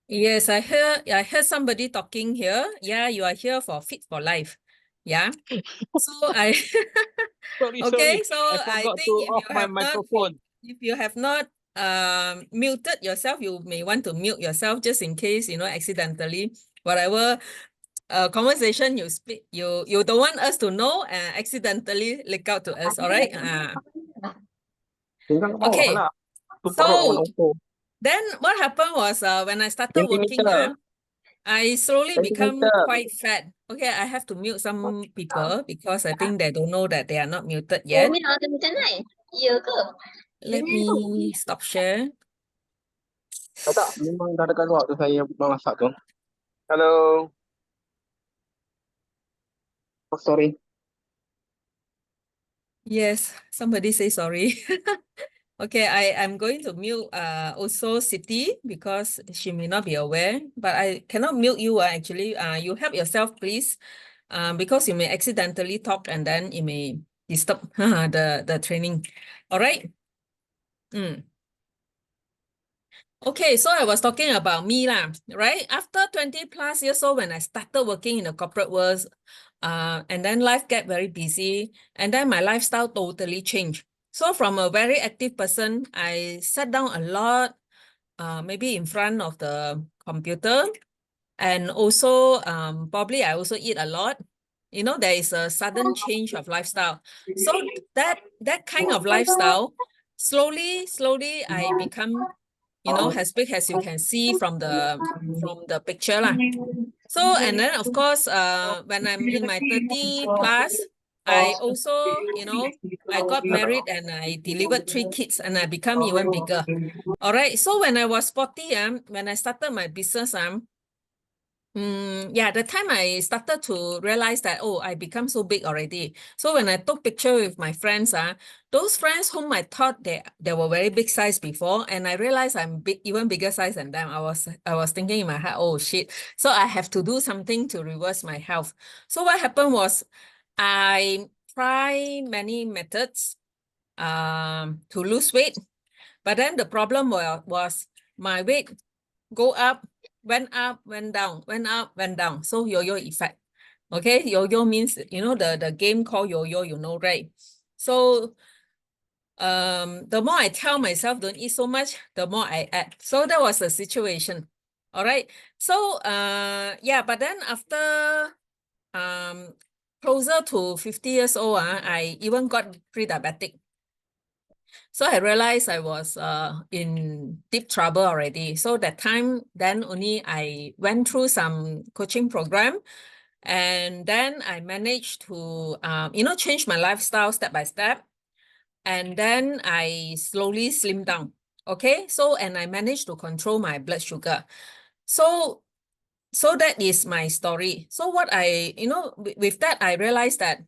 Yes, I heard somebody talking here. Yeah, you are here for Fit for Life. Yeah. So I Sorry. okay, so I I forgot to think off my microphone. if you have not muted yourself, you may want to mute yourself just in case, accidentally, whatever conversation you speak, you don't want us to know accidentally leak out to us, all right? Tinggal ke bawah Okay. lah. Tu perut on So auto. then what happened was when I started working, Centimeter. I slowly become Centimeter. quite fat. Okay, I have to mute some people because I think they don't know that they are not muted Oh, yet. ni ada macam ni. Ya ke? Let me stop share. Tak, memang dah dekat luar tu saya masak tu. Hello. Oh, sorry. Yes, somebody say sorry. Okay, I'm going to mute also Siti because she may not be aware, but I cannot mute you actually. You help yourself, please. Because you may accidentally talk and then it may disturb the training. All right. Okay, so I was talking about me lah, right? After 20 plus years old, when I started working in the corporate world, and then life get very busy, and then my lifestyle totally changed. So from a very active person, I sat down a lot, maybe in front of the computer, and also probably I also eat a lot. There is a sudden change of lifestyle. So that kind of lifestyle, slowly, I become as big as you can see from the picture lah. So, and then of course, when I'm in my 30 plus, I also, I got married and I delivered 3 kids and I become even bigger. All right. So when I was 40, when I started my business, yeah, the time I started to realize that, oh, I become so big already. So when I took picture with my friends, those friends whom I thought they were very big size before, and I realized I'm big, even bigger size than them. I was thinking in my heart, oh shit. So I have to do something to reverse my health. So what happened was I tried many methods to lose weight, but then the problem was my weight go up, went down, went up, went down. So yo-yo effect. Okay, yo-yo means, the game called yo-yo, right? So the more I tell myself don't eat so much, the more I add. So that was the situation. All right. So yeah, but then after closer to 50 years old, I even got pre-diabetic. So I realized I was in deep trouble already. So that time, then only I went through some coaching program, and then I managed to, change my lifestyle step by step. And then I slowly slimmed down. Okay. So, and I managed to control my blood sugar. So that is my story. So what with that, I realized that,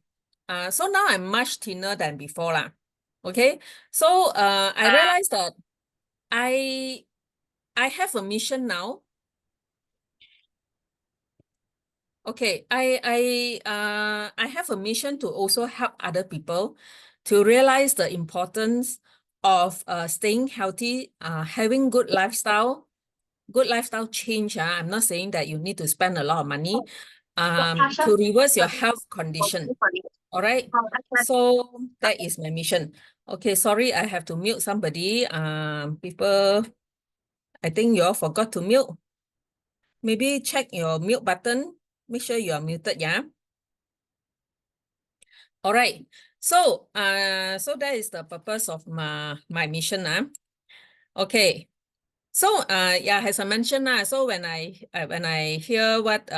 so now I'm much thinner than before lah. Okay. So I realized that I have a mission now. Okay, I have a mission to also help other people to realize the importance of staying healthy, having good lifestyle change. I'm not saying that you need to spend a lot of money to reverse your health condition. All right. So that is my mission. Okay, sorry, I have to mute somebody. People, I think you all forgot to mute. Maybe check your mute button. Make sure you are muted, yeah. All right. So so that is the purpose of my mission. Okay. So yeah, as I mentioned, so when I hear what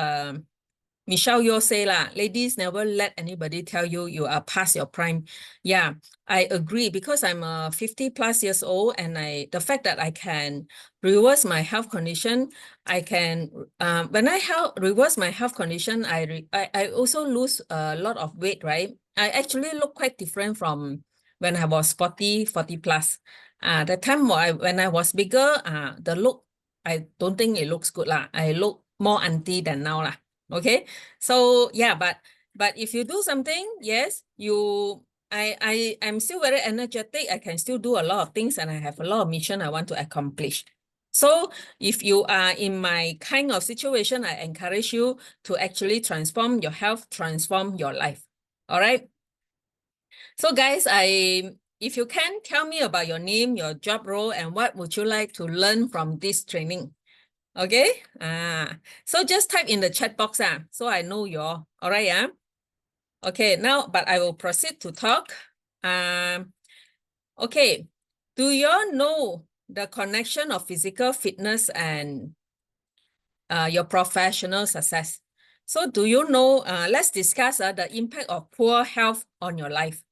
Michelle Yeoh say lah, ladies, never let anybody tell you you are past your prime. Yeah, I agree, because I'm 50 plus years old, and the fact that I can reverse my health condition, I can when I reverse my health condition, I also lose a lot of weight, right? I actually look quite different from when I was 40 plus. The time when I was bigger, the look, I don't think it looks good lah. I look more auntie than now lah. Okay. So yeah, but if you do something, yes, I'm still very energetic. I can still do a lot of things, and I have a lot of mission I want to accomplish. So if you are in my kind of situation, I encourage you to actually transform your health, transform your life. All right. So guys, if you can tell me about your name, your job role, and what would you like to learn from this training? Okay. So just type in the chat box. So I know you're all right. Okay, now, but I will proceed to talk. Okay. Do you all know the connection of physical fitness and your professional success? So do you know, let's discuss the impact of poor health on your life.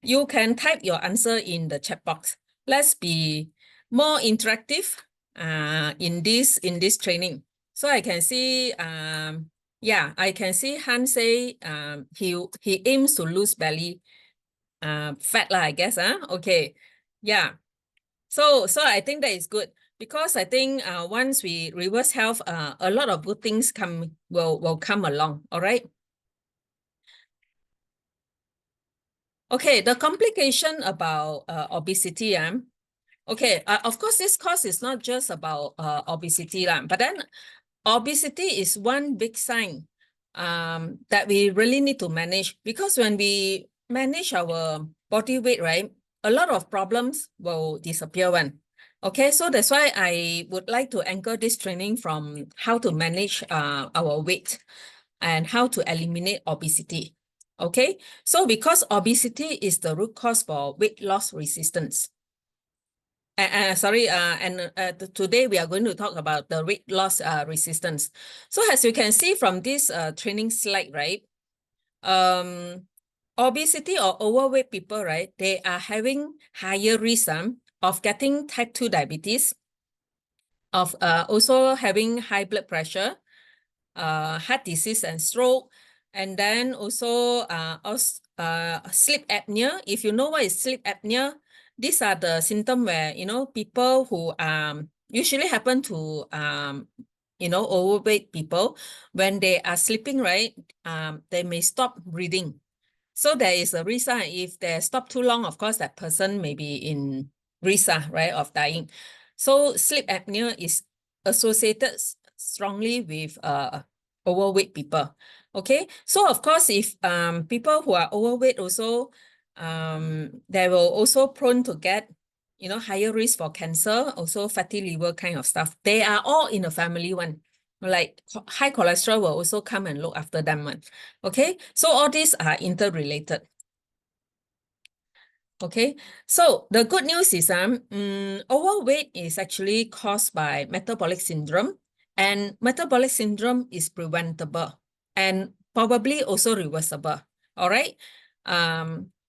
You can type your answer in the chat box. Let's be more interactive in this training. So I can see, yeah, I can see Han say he aims to lose belly fat lah, I guess. Okay, yeah. So I think that is good because I think once we reverse health, a lot of good things will come along. All right. Okay, the complication about obesity. Okay, of course, this course is not just about obesity, but then obesity is one big sign that we really need to manage because when we manage our body weight, right, a lot of problems will disappear one. Okay, so that's why I would like to anchor this training from how to manage our weight and how to eliminate obesity. Okay, so because obesity is the root cause for weight loss resistance. Today we are going to talk about the weight loss resistance. So as you can see from this training slide, right? Obesity or overweight people, right? They are having higher risk of getting type 2 diabetes, of also having high blood pressure, heart disease and stroke, and then also sleep apnea. If you know what is sleep apnea, these are the symptoms where, people who usually happen to, overweight people, when they are sleeping, right, they may stop breathing. So there is a risk, if they stop too long, of course, that person may be in risk, right, of dying. So sleep apnea is associated strongly with overweight people. Okay, so of course, if people who are overweight also, they will also prone to get, higher risk for cancer, also fatty liver kind of stuff. They are all in a family one. Like high cholesterol will also come and look after them one. Okay, so all these are interrelated. Okay, so the good news is overweight is actually caused by metabolic syndrome, and metabolic syndrome is preventable and probably also reversible. All right.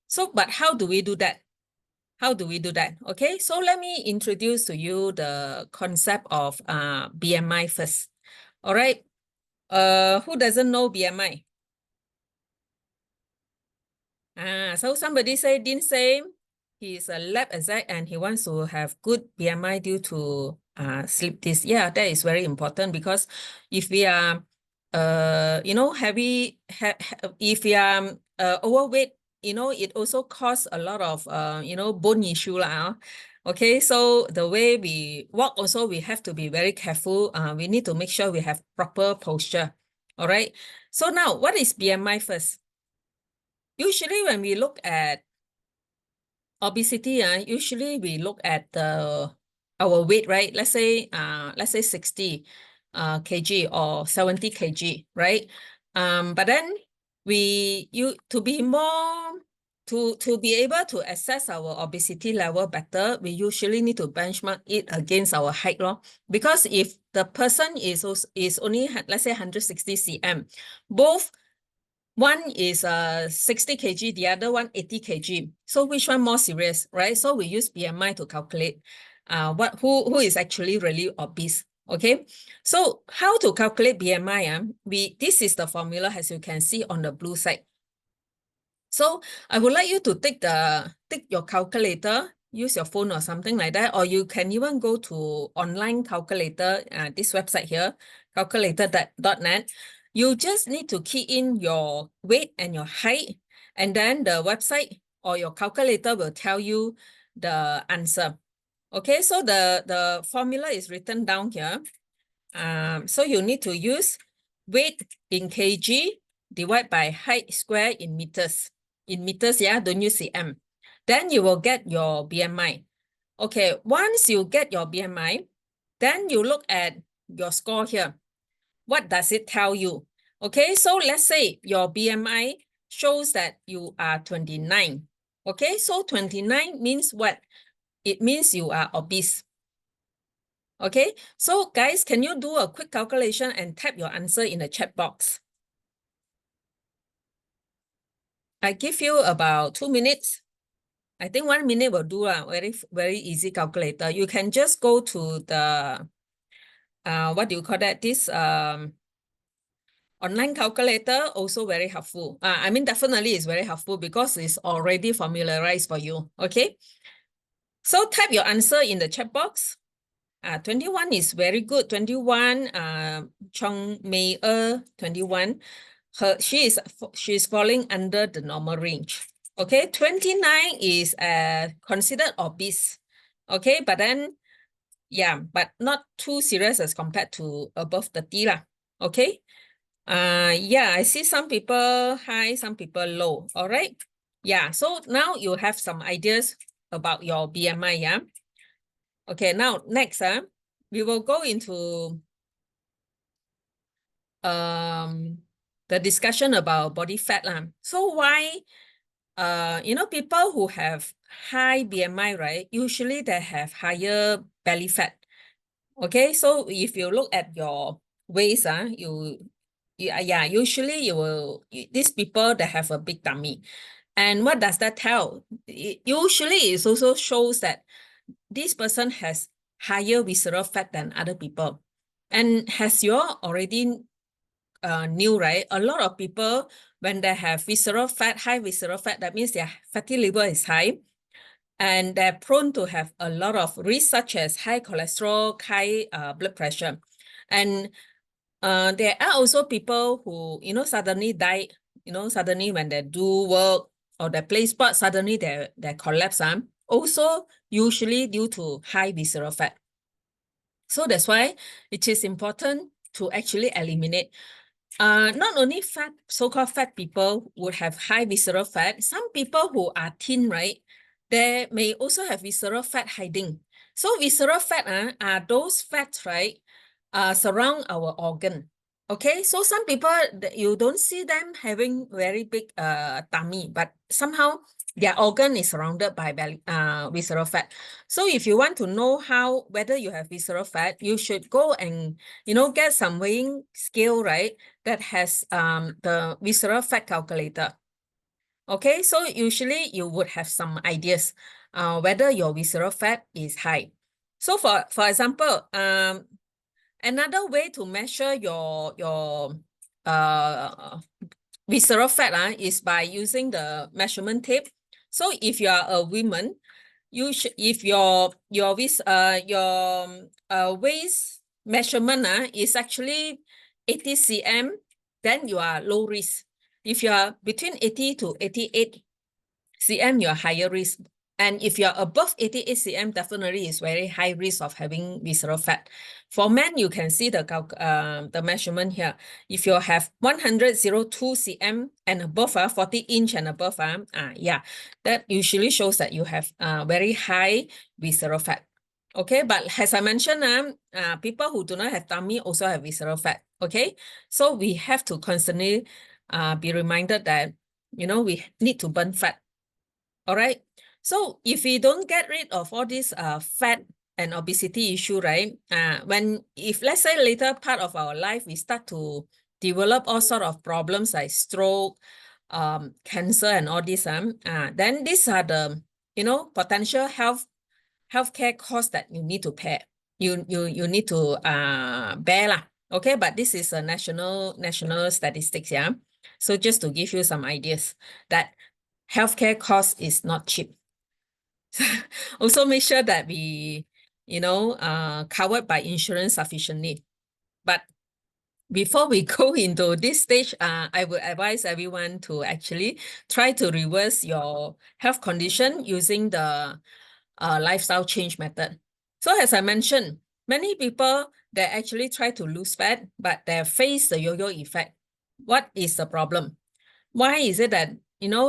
So, but how do we do that? How do we do that? Okay, so let me introduce to you the concept of BMI first. All right. Who doesn't know BMI? So somebody say, Dean say he's a lab exec and he wants to have good BMI due to sleep this. Yeah, that is very important because if we are, if we are overweight, it also causes a lot of, bone issue lah. Okay, so the way we walk also, we have to be very careful. We need to make sure we have proper posture. All right. So now, what is BMI first? Usually when we look at obesity, usually we look at our weight, right? Let's say 60 kg or 70 kg, right? But then to be more to be able to assess our obesity level better, we usually need to benchmark it against our height, because if the person is only, let's say 160 cm, both one is 60 kg, the other one 80 kg. So which one more serious, right? So we use BMI to calculate who is actually really obese. Okay, so how to calculate BMI? This is the formula, as you can see on the blue side. So I would like you to take your calculator, use your phone or something like that, or you can even go to online calculator, this website here, calculator.net. You just need to key in your weight and your height, and then the website or your calculator will tell you the answer. Okay, so the formula is written down here. So you need to use weight in kg divided by height square in meters. In meters, yeah, don't use cm. Then you will get your BMI. Okay, once you get your BMI, then you look at your score here. What does it tell you? Okay, so let's say your BMI shows that you are 29. Okay, so 29 means what? It means you are obese. Okay, so guys, can you do a quick calculation and type your answer in the chat box? I give you about 2 minutes. I think 1 minute will do a very easy calculator. You can just go to the what do you call that? This online calculator, also very helpful. I mean, definitely is very helpful because it's already familiarized for you. Okay. So type your answer in the chat box. 21 is very good. 21, Chong Mei 21. She's falling under the normal range. Okay, 29 is considered obese. Okay, but then, yeah, but not too serious as compared to above 30 lah. Okay. Yeah, I see some people high, some people low. All right. Yeah, so now you have some ideas about your BMI, yeah. Okay, now next, we will go into the discussion about body fat. So why, people who have high BMI, right? Usually they have higher belly fat. Okay, so if you look at your waist, usually these people that have a big tummy. And what does that tell? Usually it also shows that this person has higher visceral fat than other people. And as you already knew, right? A lot of people, when they have visceral fat, high visceral fat, that means their fatty liver is high. And they're prone to have a lot of risks, such as high cholesterol, high blood pressure. And there are also people who, suddenly die, suddenly when they do work or they play sports, suddenly they collapse. Also, usually due to high visceral fat. So that's why it is important to actually eliminate. Not only fat, so-called fat people would have high visceral fat. Some people who are thin, right? They may also have visceral fat hiding. So visceral fat are those fats, right? Surround our organ. Okay, so some people, you don't see them having very big tummy, but somehow their organ is surrounded by visceral fat. So if you want to know whether you have visceral fat, you should go and, get some weighing scale, right? That has the visceral fat calculator. Okay, so usually you would have some ideas whether your visceral fat is high. So for example, another way to measure your visceral fat is by using the measurement tape. So if you are a woman, if your waist measurement is actually 80 cm, then you are low risk. If you are between 80 to 88 cm, you are higher risk. And if you're above 88 cm, definitely is very high risk of having visceral fat. For men, you can see the measurement here. If you have 102 cm and above, 40 inch and above, yeah, that usually shows that you have very high visceral fat. Okay, but as I mentioned, people who do not have tummy also have visceral fat. Okay, so we have to constantly be reminded that, we need to burn fat. All right. So if we don't get rid of all this fat and obesity issue, right? If let's say later part of our life, we start to develop all sort of problems like stroke, cancer and all this, then these are the, potential healthcare costs that you need to pay. You need to bear lah. Okay, but this is a national statistics, yeah. So just to give you some ideas that healthcare cost is not cheap. Also make sure that we, covered by insurance sufficiently. But before we go into this stage, I would advise everyone to actually try to reverse your health condition using the lifestyle change method. So as I mentioned, many people, they actually try to lose fat, but they face the yo-yo effect. What is the problem? Why is it that,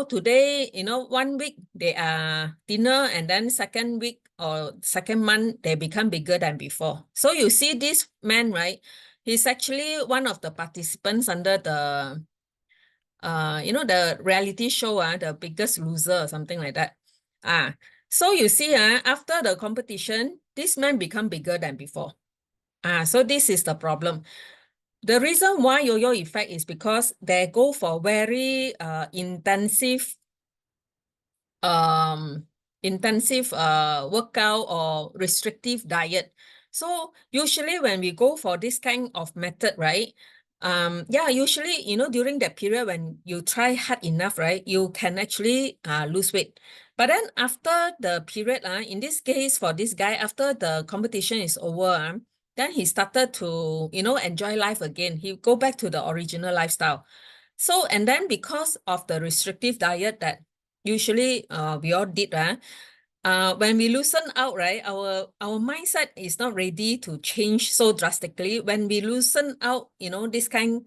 today, 1 week they are thinner, and then second week or second month, they become bigger than before? So you see this man, right? He's actually one of the participants under the, the reality show, The Biggest Loser or something like that. So you see, after the competition, this man become bigger than before. So this is the problem. The reason why yo-yo effect is because they go for very intensive workout or restrictive diet. So usually when we go for this kind of method, right? Usually, during that period when you try hard enough, right, you can actually lose weight. But then after the period, in this case, for this guy, after the competition is over, then he started to, enjoy life again. He go back to the original lifestyle. So, and then because of the restrictive diet that usually we all did, when we loosen out, right, our mindset is not ready to change so drastically. When we loosen out, this kind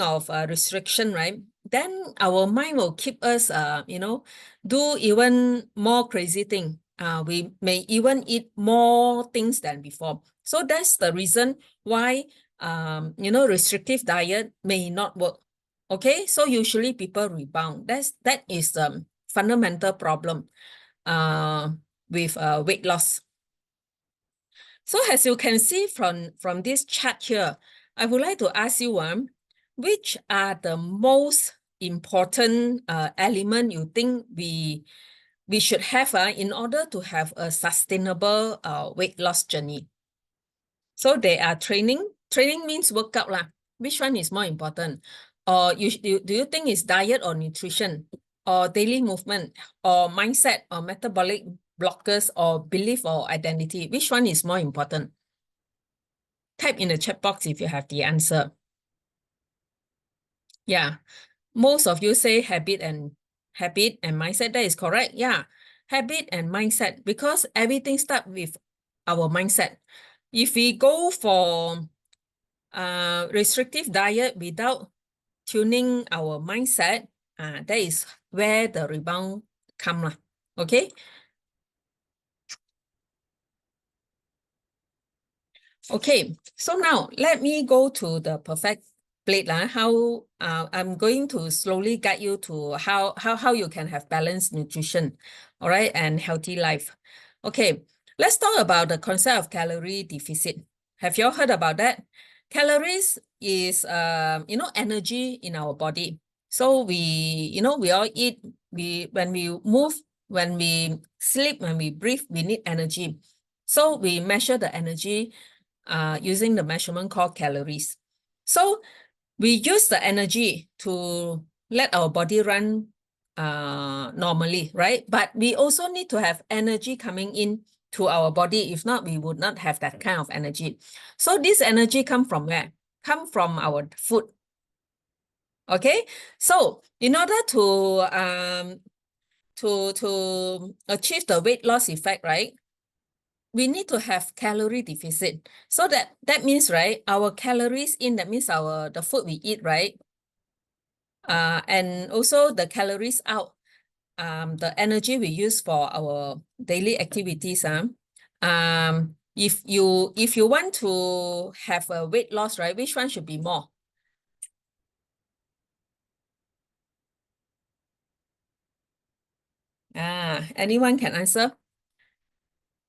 of restriction, right, then our mind will keep us, do even more crazy thing. We may even eat more things than before. So that's the reason why, restrictive diet may not work. Okay, so usually people rebound. That is the fundamental problem with weight loss. So as you can see from this chart here, I would like to ask you, which are the most important element you think we should have in order to have a sustainable weight loss journey? So they are training. Training means workout lah. Which one is more important? Or do you think it's diet or nutrition, or daily movement, or mindset, or metabolic blockers, or belief or identity? Which one is more important? Type in the chat box if you have the answer. Yeah, most of you say habit and mindset. That is correct. Yeah, habit and mindset, because everything starts with our mindset. If we go for restrictive diet without tuning our mindset, that is where the rebound comes. Okay. Okay, so now let me go to the perfect plate. How I'm going to slowly guide you to how you can have balanced nutrition, all right, and healthy life. Okay, let's talk about the concept of calorie deficit. Have you all heard about that? Calories is energy in our body. So we all eat, when we move, when we sleep, when we breathe, we need energy. So we measure the energy using the measurement called calories. So we use the energy to let our body run normally, right? But we also need to have energy coming in to our body. If not, we would not have that kind of energy. So this energy come from where? Come from our food. Okay, so in order to achieve the weight loss effect, right, we need to have calorie deficit. So that means, right, our calories in, that means the food we eat, right, and also the calories out, the energy we use for our daily activities. If you want to have a weight loss, right, which one should be more? Anyone can answer?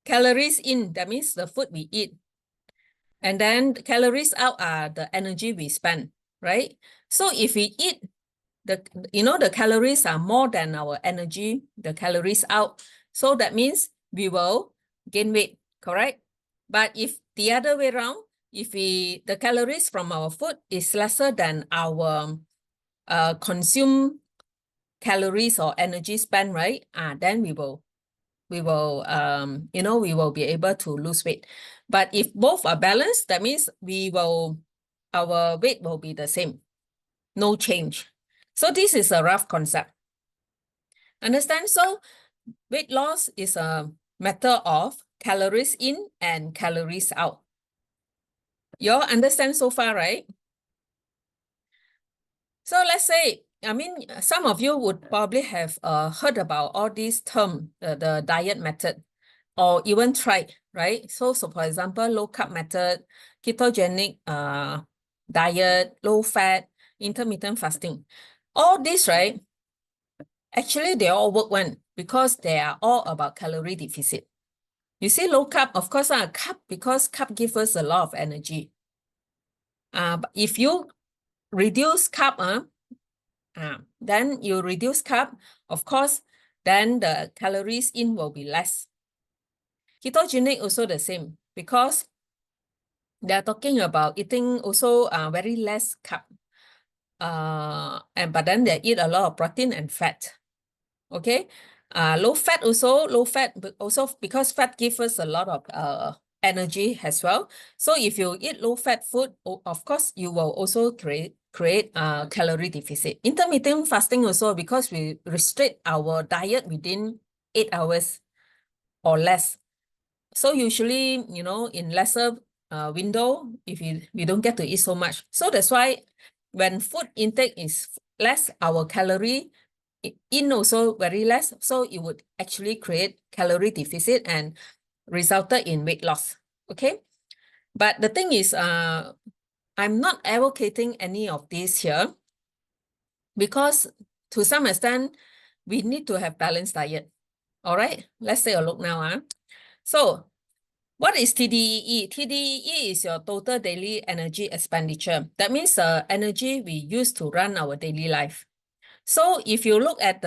Calories in, that means the food we eat. And then calories out are the energy we spend, right? So if we eat, the calories are more than our energy, the calories out. So that means we will gain weight, correct? But if the other way around, if the calories from our food is lesser than our consumed calories or energy spent, right? Then we will be able to lose weight. But if both are balanced, that means our weight will be the same, no change. So this is a rough concept. Understand? So weight loss is matter of calories in and calories out. You all understand so far, right? So let's say, I mean, some of you would probably have heard about all these terms, the diet method, or even tried, right? So for example, low carb method, ketogenic diet, low fat, intermittent fasting. All this, right? Actually, they all work one because they are all about calorie deficit. You see, low carb, of course, carb, because carb gives us a lot of energy. But if you reduce carb, then you reduce carb, of course, then the calories in will be less. Ketogenic also the same because they're talking about eating also very less carb. But then they eat a lot of protein and fat. Okay. Low fat but also because fat gives us a lot of energy as well. So if you eat low fat food, of course, you will also create calorie deficit. Intermittent fasting also because we restrict our diet within 8 hours or less. So usually, in lesser window, if we don't get to eat so much. So that's why when food intake is less, our calorie in also very less. So it would actually create calorie deficit and resulted in weight loss. Okay. But the thing is, I'm not advocating any of this here because to some extent, we need to have balanced diet. All right, let's take a look now. So what is TDEE? TDEE is your total daily energy expenditure. That means the energy we use to run our daily life. So if you look at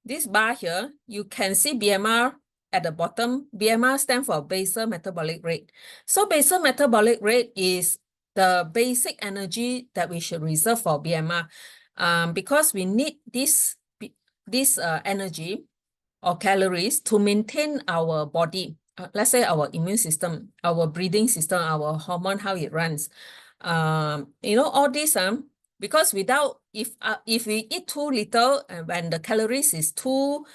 this bar here, you can see BMR at the bottom. BMR stands for basal metabolic rate. So basal metabolic rate is the basic energy that we should reserve for BMR because we need this energy or calories to maintain our body. Let's say our immune system, our breathing system, our hormone, how it runs. All this, because if we eat too little and when the calories is too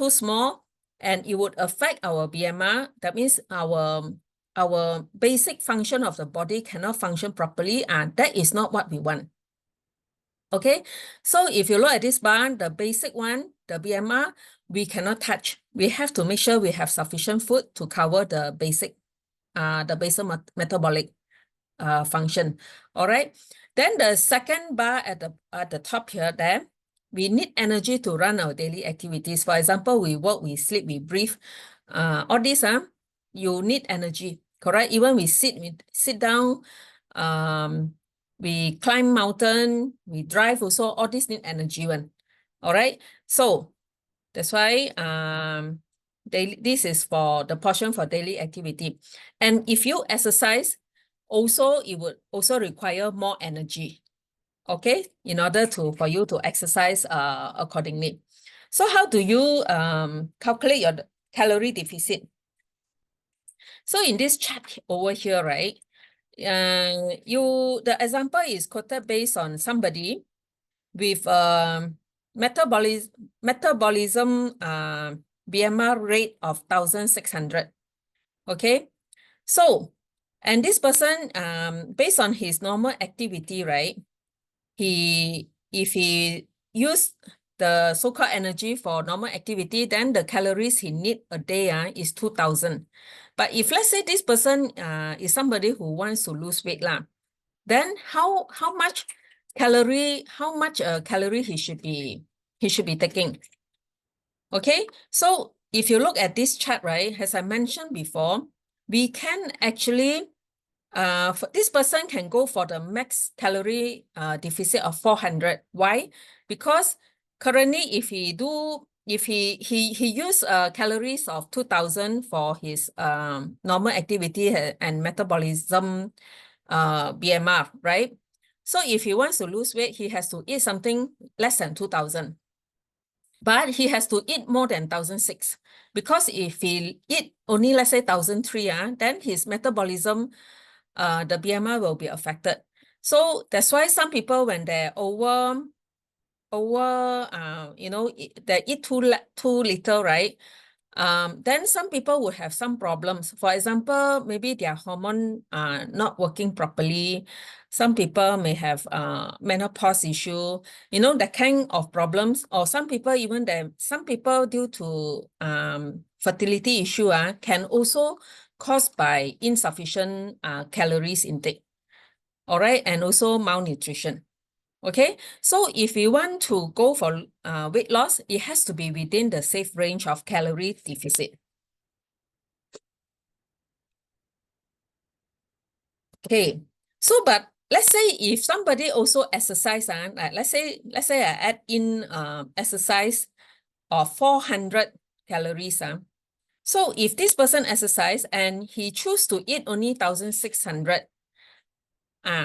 small, and it would affect our BMR, that means our basic function of the body cannot function properly, and that is not what we want. Okay, so if you look at this bar, the basic one, the BMR, we cannot touch. We have to make sure we have sufficient food to cover the basic, the basal metabolic function. All right. Then the second bar at the top here, there, we need energy to run our daily activities. For example, we work, we sleep, we breathe. All this, you need energy, correct? Even we sit down, we climb mountain, we drive also, all this need energy one. All right. So that's why this is for the portion for daily activity. And if you exercise, also it would also require more energy, okay, in order for you to exercise accordingly. So how do you calculate your calorie deficit? So in this chart over here, right, the example is quoted based on somebody with metabolism BMR rate of 1,600. Okay, so and this person based on his normal activity, right? If he use the so-called energy for normal activity, then the calories he need a day is 2,000. But if let's say this person is somebody who wants to lose weight, then how much calorie he should be taking? Okay, so if you look at this chart, right, as I mentioned before, we can actually this person can go for the max calorie deficit of 400. Why? Because currently, if he use calories of 2,000 for his normal activity and metabolism BMR, right? So if he wants to lose weight, he has to eat something less than 2,000. But he has to eat more than 1,600 because if he eat only, let's say 1,300, then his metabolism, the BMI will be affected. So that's why some people, when they're they eat too little, right? then some people would have some problems. For example, maybe their hormone are not working properly. Some people may have menopause issue, you know, that kind of problems. Or some people even some people due to fertility issue can also caused by insufficient calories intake. All right, and also malnutrition. Okay, so if you want to go for weight loss, it has to be within the safe range of calorie deficit. Okay, so but let's say if somebody also exercise, like let's say I add in exercise of 400 calories. So if this person exercise and he choose to eat only 1,600,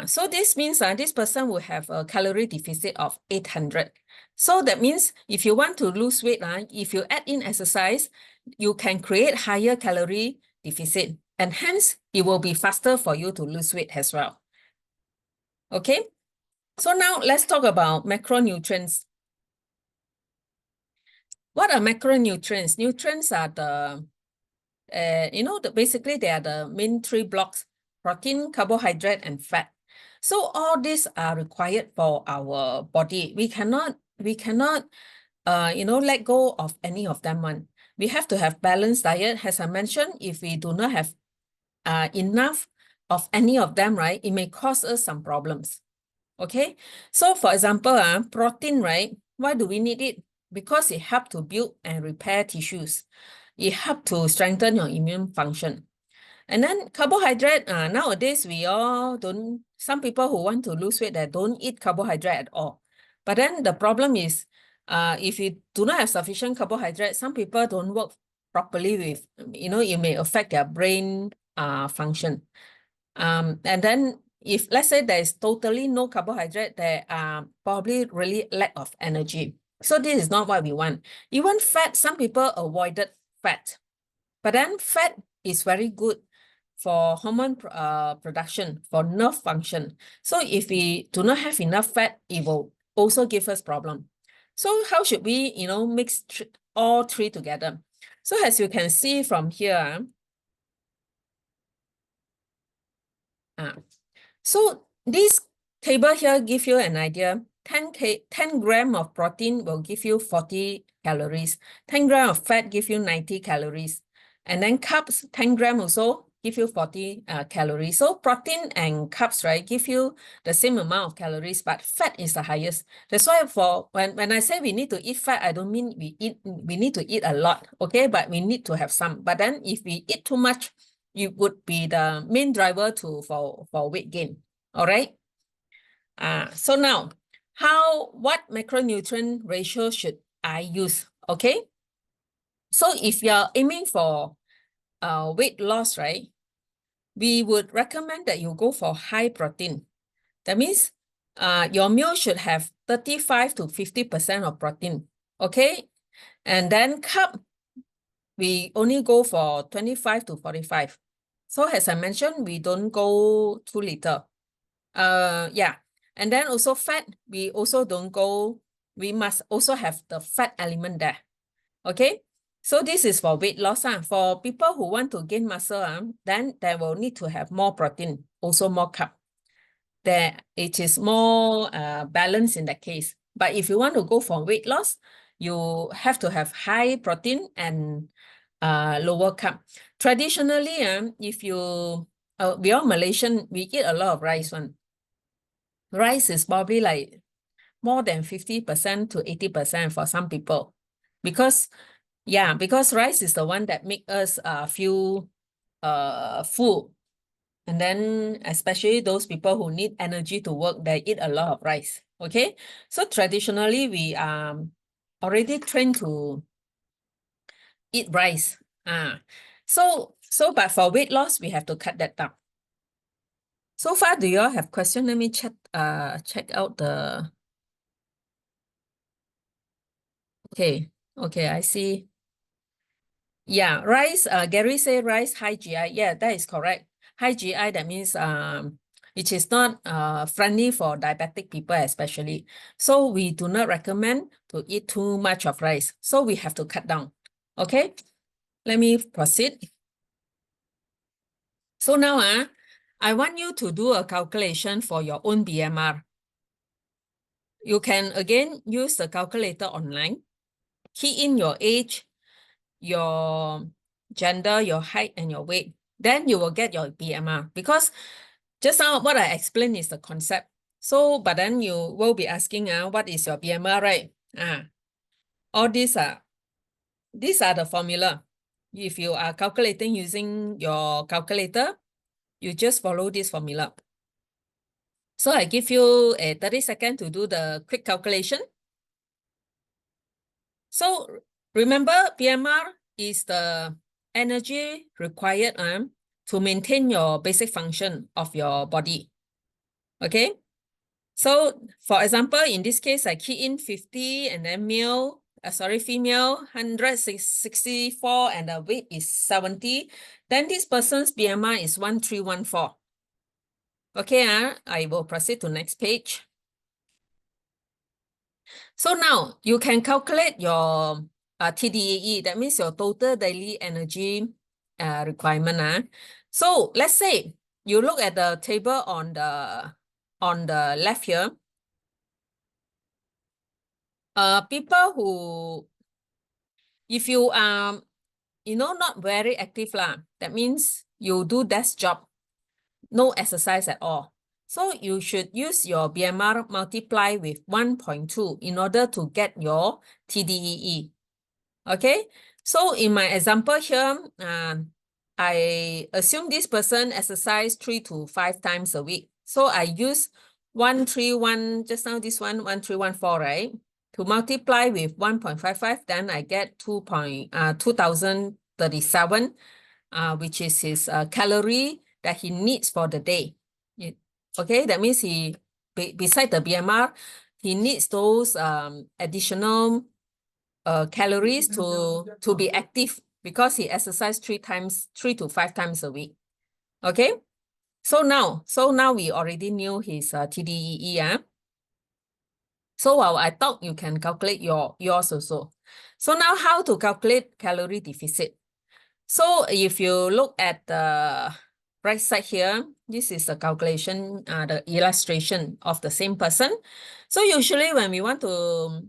so this means this person will have a calorie deficit of 800. So that means if you want to lose weight, if you add in exercise, you can create higher calorie deficit, and hence it will be faster for you to lose weight as well. Okay, so now let's talk about macronutrients. What are macronutrients? Nutrients are the, basically they are the main three blocks: protein, carbohydrate, and fat. So all these are required for our body. We cannot, let go of any of them. We have to have balanced diet. As I mentioned, if we do not have enough of any of them, right, it may cause us some problems. Okay, so for example, protein, right? Why do we need it? Because it helps to build and repair tissues. It helps to strengthen your immune function. And then carbohydrate, nowadays we all don't, some people who want to lose weight, they don't eat carbohydrate at all. But then the problem is, if you do not have sufficient carbohydrate, some people don't work properly with, it may affect their brain function. And then if let's say there is totally no carbohydrate, there are probably really lack of energy. So this is not what we want. Even fat, some people avoided fat. But then fat is very good for hormone production, for nerve function. So if we do not have enough fat, it will also give us problem. So how should we, mix all three together? So as you can see from here, so this table here give you an idea. 10 gram of protein will give you 40 calories. 10 gram of fat give you 90 calories. And then carbs, 10 gram also give you 40 calories. So protein and carbs, right, give you the same amount of calories, but fat is the highest. That's why when I say we need to eat fat, I don't mean we need to eat a lot, okay? But we need to have some. But then if we eat too much, it would be the main driver for weight gain. All right. So now, what macronutrient ratio should I use? Okay. So if you're aiming for weight loss, right, we would recommend that you go for high protein. That means your meal should have 35 to 50% of protein. Okay. And then carb, we only go for 25 to 45. So as I mentioned, we don't go too little. Yeah. And then also fat, we also don't go, we must also have the fat element there. Okay. So this is for weight loss. For people who want to gain muscle, then they will need to have more protein, also more carb. There, it is more balanced in that case. But if you want to go for weight loss, you have to have high protein and lower carb. Traditionally, if you, we are Malaysian, we eat a lot of rice. Rice is probably like more than 50% to 80% for some people. Because rice is the one that make us feel full. And then especially those people who need energy to work, they eat a lot of rice. Okay. So traditionally, we already trained to eat rice. But for weight loss, we have to cut that down. So far, do you all have questions? Let me check out the. Okay, I see. Yeah, rice, Gary say rice high GI. Yeah, that is correct. High GI, that means it is not friendly for diabetic people especially. So we do not recommend to eat too much of rice. So we have to cut down. Okay. Let me proceed. So now I want you to do a calculation for your own BMR. You can again use the calculator online. Key in your age, your gender, your height, and your weight. Then you will get your BMR. Because just now what I explained is the concept. So, but then you will be asking, what is your BMR, right? All these are the formula. If you are calculating using your calculator, you just follow this formula. So I give you a 30 seconds to do the quick calculation. So remember, BMR is the energy required to maintain your basic function of your body. Okay. So for example, in this case, I key in 50 and then female, 164 and the weight is 70. Then this person's BMI is 1314. Okay, I will proceed to next page. So now you can calculate your TDEE. That means your total daily energy requirement. So let's say you look at the table on the left here. People who, if you are, not very active that means you do desk job, no exercise at all. So you should use your BMR multiply with 1.2 in order to get your TDEE. Okay, so in my example here, I assume this person exercise 3 to 5 times a week. So I use 131, just now this one, 1314, right? To multiply with 1.55, then I get 2037, which is his calorie that he needs for the day. Okay, that means beside the BMR, he needs those additional calories to be active because he exercises 3 to 5 times a week. Okay, so now we already knew his TDEE. So I thought you can calculate yours also. So now how to calculate calorie deficit? So if you look at the right side here, this is the calculation, the illustration of the same person. So usually when we want to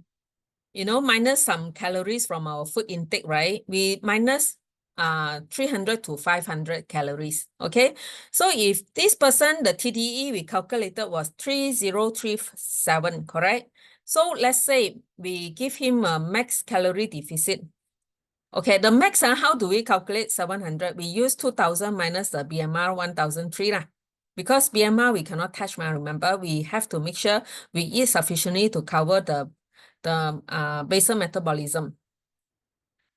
minus some calories from our food intake, right? We minus 300 to 500 calories, okay? So if this person, the TDE we calculated was 3037, correct? So let's say we give him a max calorie deficit. Okay, the max, how do we calculate 700? We use 2000 minus the BMR 1003 lah. Because BMR we cannot touch, remember, we have to make sure we eat sufficiently to cover the basal metabolism.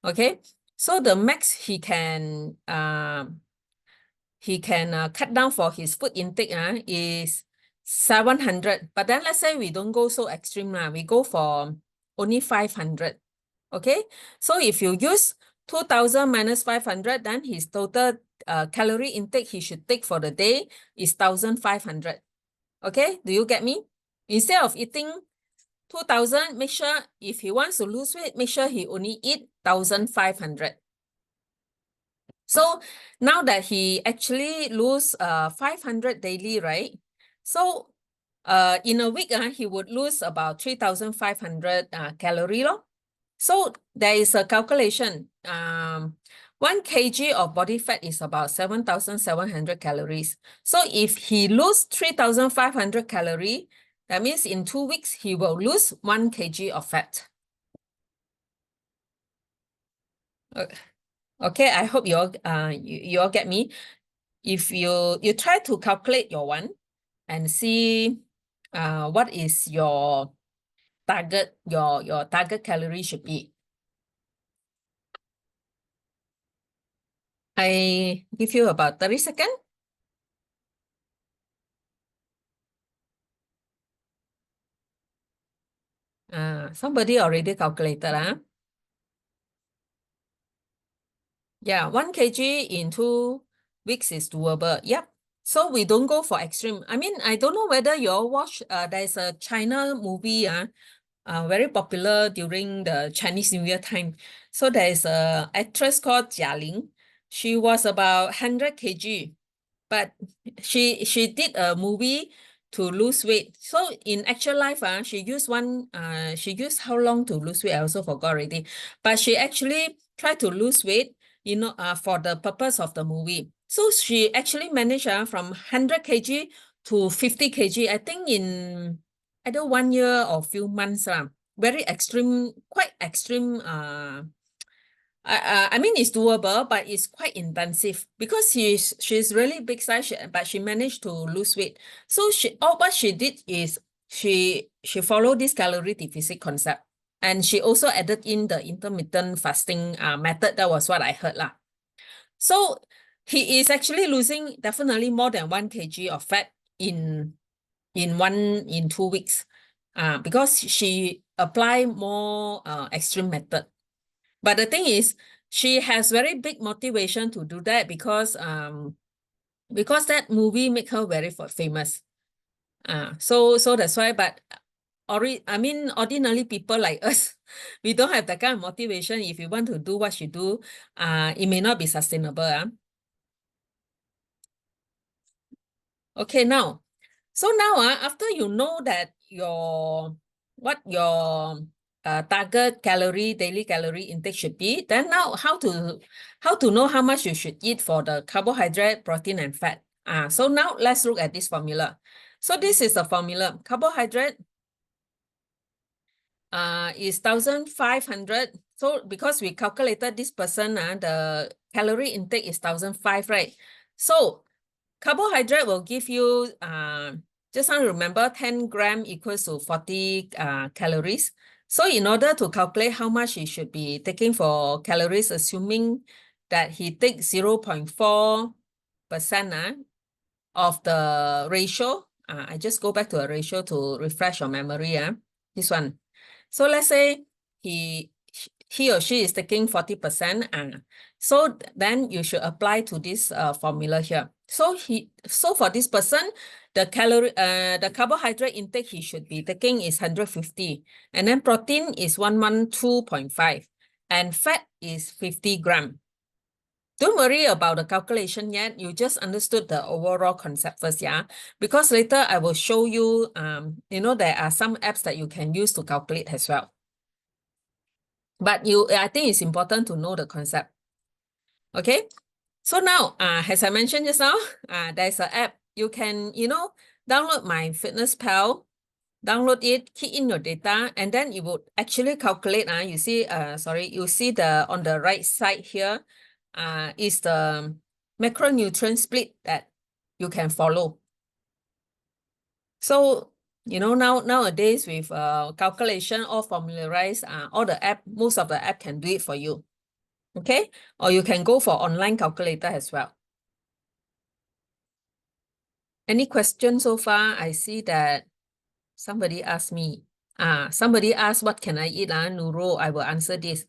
Okay, so the max he can cut down for his food intake is 700. But then let's say we don't go so extreme we go for only 500. Okay, so if you use 2000 minus 500, then his total calorie intake he should take for the day is 1500. Okay, do you get me? Instead of eating 2000, make sure if he wants to lose weight, make sure he only eat 1500. So now that he actually lose 500 daily, right? So in a week, he would lose about 3500 calorie. So there is a calculation. 1 kg of body fat is about 7700 calories. So if he lose 3500 calories, that means in 2 weeks, he will lose 1 kg of fat. Okay, I hope you all get me. If you try to calculate your one and see what is your target, your target calorie should be. I give you about 30 seconds. Somebody already calculated. Yeah, 1 kg in 2 weeks is doable. Yep. So we don't go for extreme. I mean, I don't know whether you all watch, there's a China movie, very popular during the Chinese New Year time. So there is a actress called Jia Ling. She was about 100 kg, but she did a movie to lose weight. So in actual life, she used how long to lose weight? I also forgot already. But she actually tried to lose weight, for the purpose of the movie. So she actually managed from 100 kg to 50 kg, I think in either 1 year or few months. Very extreme, quite extreme. I mean, it's doable, but it's quite intensive because she's really big size, but she managed to lose weight. So what she did is she followed this calorie deficit concept, and she also added in the intermittent fasting method. That was what I heard lah. So he is actually losing definitely more than 1 kg of fat in 2 weeks, because she apply more extreme method. But the thing is, she has very big motivation to do that because that movie make her very famous. So that's why. But ordinarily people like us, we don't have that kind of motivation. If you want to do what she do, it may not be sustainable. Okay, now. So now, after you know that what your target daily calorie intake should be, then now how to know how much you should eat for the carbohydrate, protein, and fat. So now let's look at this formula. So this is the formula. Carbohydrate is 1,500. So because we calculated this person, the calorie intake is 1,500, right? So carbohydrate will give you, just want to remember, 10 gram equals to 40 calories. So in order to calculate how much he should be taking for calories, assuming that he takes 0.4% of the ratio, I just go back to a ratio to refresh your memory. This one. So let's say he or she is taking 40%. So then you should apply to this formula here. So for this person, the carbohydrate intake he should be taking is 150, and then protein is 112.5, and fat is 50 gram. Don't worry about the calculation yet. You just understood the overall concept first, yeah? Because later I will show you, there are some apps that you can use to calculate as well. But I think it's important to know the concept. Okay? So now, as I mentioned just now, there's an app. You can, download MyFitnessPal, download it, key in your data, and then it would actually calculate. You see, you see on the right side here, is the macronutrient split that you can follow. So, nowadays with calculation all formularized, most of the app can do it for you. Okay? Or you can go for online calculator as well. Any questions so far? I see that somebody asked me. Somebody asked, what can I eat? Nuro, I will answer this.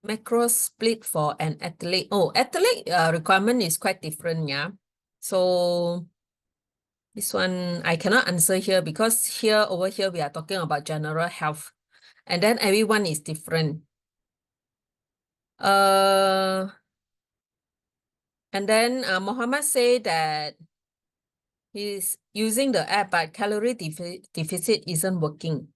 Macro split for an athlete. Oh, athlete requirement is quite different, yeah. So this one I cannot answer here because over here we are talking about general health, and then everyone is different. And then Mohammed say that he's using the app, but calorie deficit isn't working.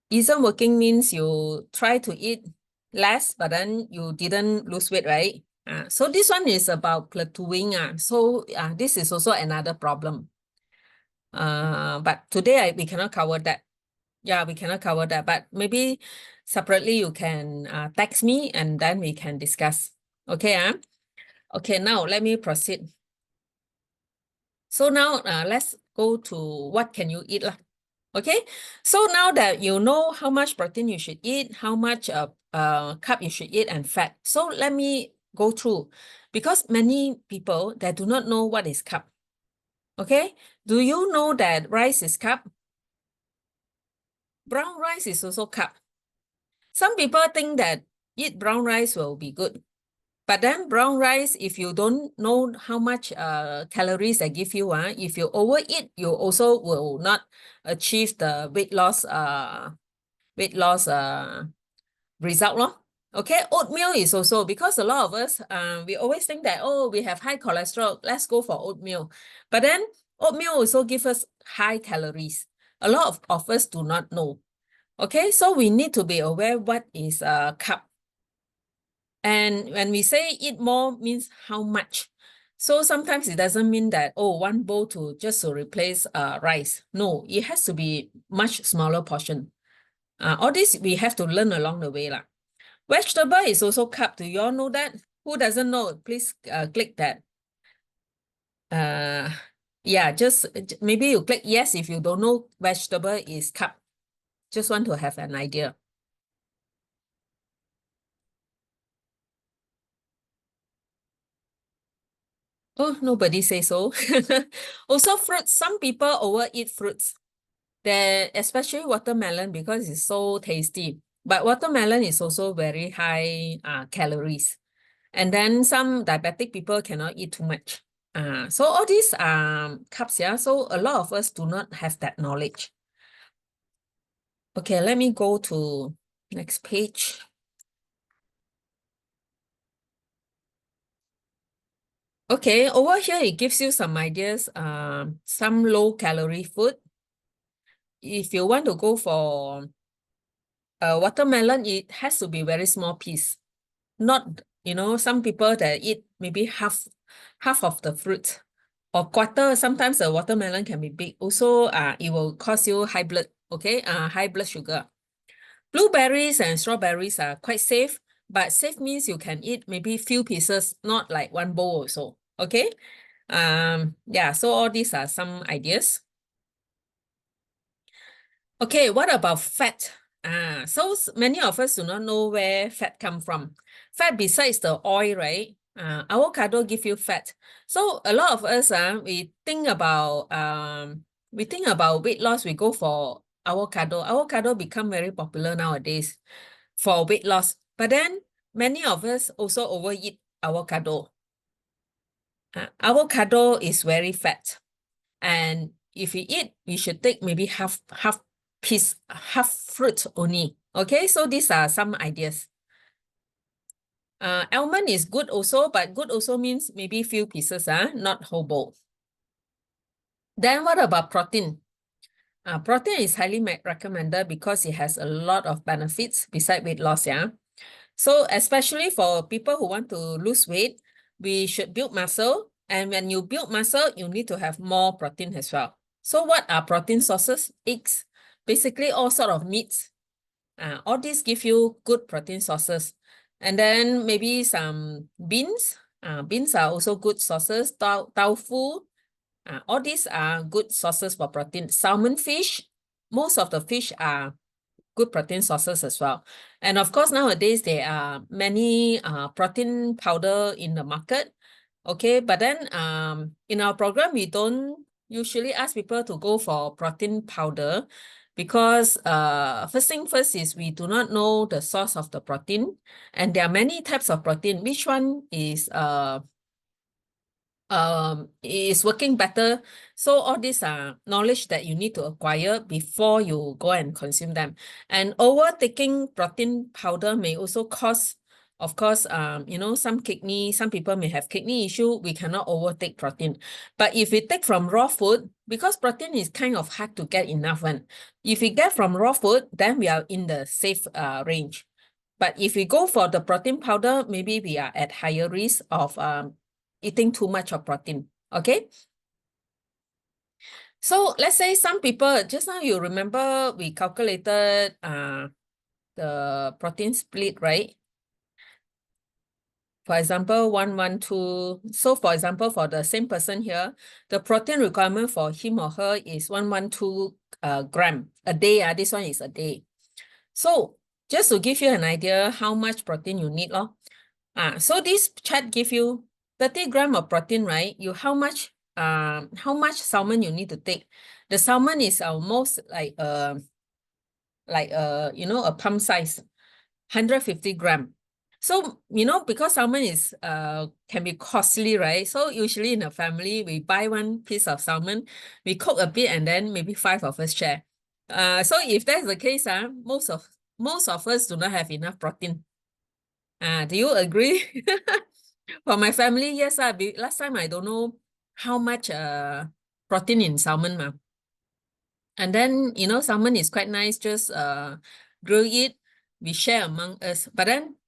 Isn't working means you try to eat less, but then you didn't lose weight, right? So this one is about plateauing. So this is also another problem. But today we cannot cover that. Yeah, we cannot cover that. But maybe separately you can text me and then we can discuss. Okay. Okay, now let me proceed. So now let's go to what can you eat. Okay, so now that you know how much protein you should eat, how much carb you should eat, and fat. So let me go through, because many people that do not know what is carb. Okay, do you know that rice is carb? Brown rice is also carb. Some people think that eat brown rice will be good, But then brown rice, if you don't know how much calories they give you, if you overeat, you also will not achieve the weight loss result lor. Okay, oatmeal is also, because a lot of us, we always think that, oh, we have high cholesterol, let's go for oatmeal. But then oatmeal also gives us high calories. A lot of us do not know. Okay, so we need to be aware what is a carb. And when we say eat more means how much. So sometimes it doesn't mean that, oh, one bowl just to replace rice. No, it has to be much smaller portion. All this we have to learn along the way lah. Vegetable is also carb. Do you all know that? Who doesn't know? Please click that. Yeah, just maybe you click yes if you don't know vegetable is carb. Just want to have an idea. Oh, nobody say so. Also fruits, some people overeat fruits. Especially watermelon because it's so tasty. But watermelon is also very high calories. And then some diabetic people cannot eat too much. So all these carbs, yeah, so a lot of us do not have that knowledge. Okay, let me go to next page. Okay, over here it gives you some ideas, some low calorie food. If you want to go for watermelon, it has to be very small piece. Not, some people that eat maybe half of the fruit or quarter. Sometimes the watermelon can be big. Also, it will cause you high blood, okay? High blood sugar. Blueberries and strawberries are quite safe, but safe means you can eat maybe few pieces, not like one bowl or so, okay? Yeah, so all these are some ideas. Okay, what about fat? So many of us do not know where fat come from. Fat besides the oil, right? Avocado give you fat. So a lot of us, we think about weight loss, we go for avocado. Avocado become very popular nowadays for weight loss. But then many of us also overeat avocado. Avocado is very fat. And if you eat, you should take maybe half piece, half fruit only. Okay, so these are some ideas. Almond is good also, but good also means maybe few pieces, not whole bowl. Then what about protein? Protein is highly recommended because it has a lot of benefits besides weight loss, yeah. So especially for people who want to lose weight, we should build muscle. And when you build muscle, you need to have more protein as well. So what are protein sources? Eggs, basically all sort of meats. All these give you good protein sources. And then maybe some beans. Beans are also good sources. Tofu. All these are good sources for protein. Salmon fish, most of the fish are good protein sources as well. And of course, nowadays, there are many protein powder in the market. Okay, but then in our program, we don't usually ask people to go for protein powder because first thing first is we do not know the source of the protein. And there are many types of protein. Which one is working better? So all these are knowledge that you need to acquire before you go and consume them. And overtaking protein powder may also cause, of course, some people may have kidney issue. We cannot overtake protein. But if we take from raw food, because protein is kind of hard to get enough one. If we get from raw food, then we are in the safe range. But if we go for the protein powder, maybe we are at higher risk of eating too much of protein, okay? So let's say some people, just now you remember we calculated the protein split, right? For example, 112. So for example, for the same person here, the protein requirement for him or her is 112 gram a day. This one is a day. So just to give you an idea how much protein you need. So this chart give you 30 grams of protein, right? How much salmon you need to take. The salmon is almost like a palm size, 150 grams. So, you know, because salmon is can be costly, right? So usually in a family, we buy one piece of salmon, we cook a bit, and then maybe 5 of us share. So if that's the case, most of us do not have enough protein. Do you agree? For my family, yes. Last time I don't know how much protein in salmon. And then, you know, salmon is quite nice, just grill it, we share among us. But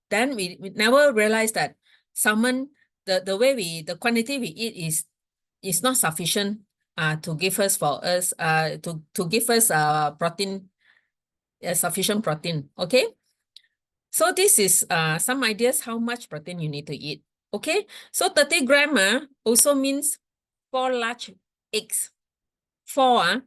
then we never realized that salmon, the quantity we eat is not sufficient to give us to give us protein, sufficient protein. Okay. So this is some ideas how much protein you need to eat. Okay. So 30 gram also means 4 large eggs. 4.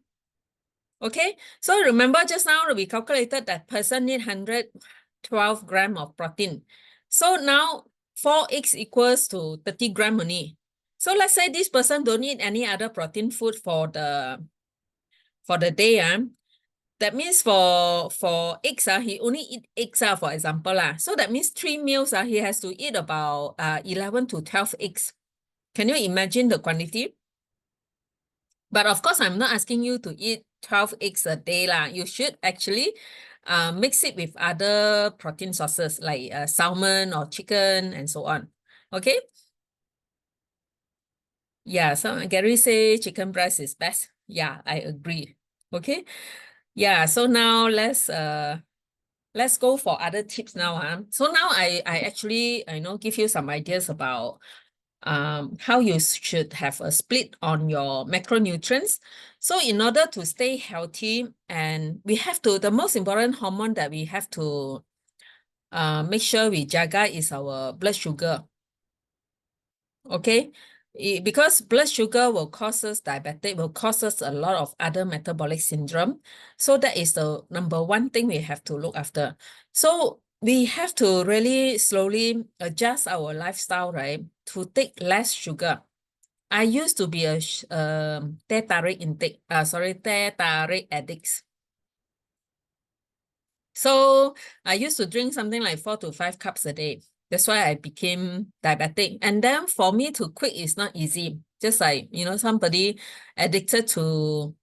Okay, so remember just now we calculated that person need 112 gram of protein. So now 4 eggs equals to 30 gram only. So let's say this person don't need any other protein food for the day. That means for eggs, he only eat eggs, for example. So that means 3 meals, he has to eat about 11 to 12 eggs. Can you imagine the quantity? But of course, I'm not asking you to eat 12 eggs a day. You should actually mix it with other protein sources like salmon or chicken and so on. Okay? Yeah, so Gary say chicken breast is best. Yeah, I agree. Okay? Yeah, so now let's go for other tips now. So now I actually give you some ideas about how you should have a split on your macronutrients. So in order to stay healthy, and the most important hormone that we have to make sure we jaga is our blood sugar. Okay? Because blood sugar will cause us diabetic, will cause us a lot of other metabolic syndrome. So that is the number one thing we have to look after. So we have to really slowly adjust our lifestyle, right, to take less sugar. I used to be a teh tarik teh tarik addict. So I used to drink something like 4 to 5 cups a day. That's why I became diabetic. And then for me to quit is not easy. Just like, somebody addicted to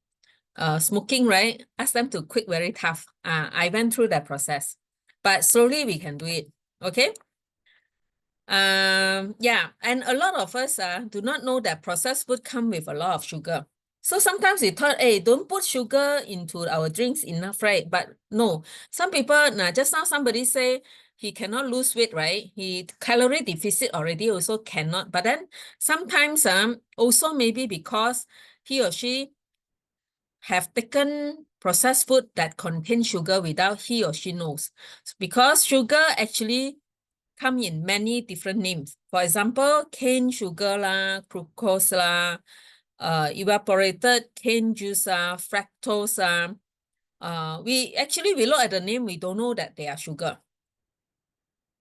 smoking, right? Ask them to quit very tough. I went through that process. But slowly we can do it. Okay? Yeah, and a lot of us do not know that processed food come with a lot of sugar. So sometimes we thought, hey, don't put sugar into our drinks enough, right? But no, some people, just now somebody say he cannot lose weight, right? He calorie deficit already also cannot. But then sometimes also maybe because he or she have taken processed food that contain sugar without he or she knows. Because sugar actually come in many different names. For example, cane sugar glucose evaporated cane juice fructose we look at the name, we don't know that they are sugar.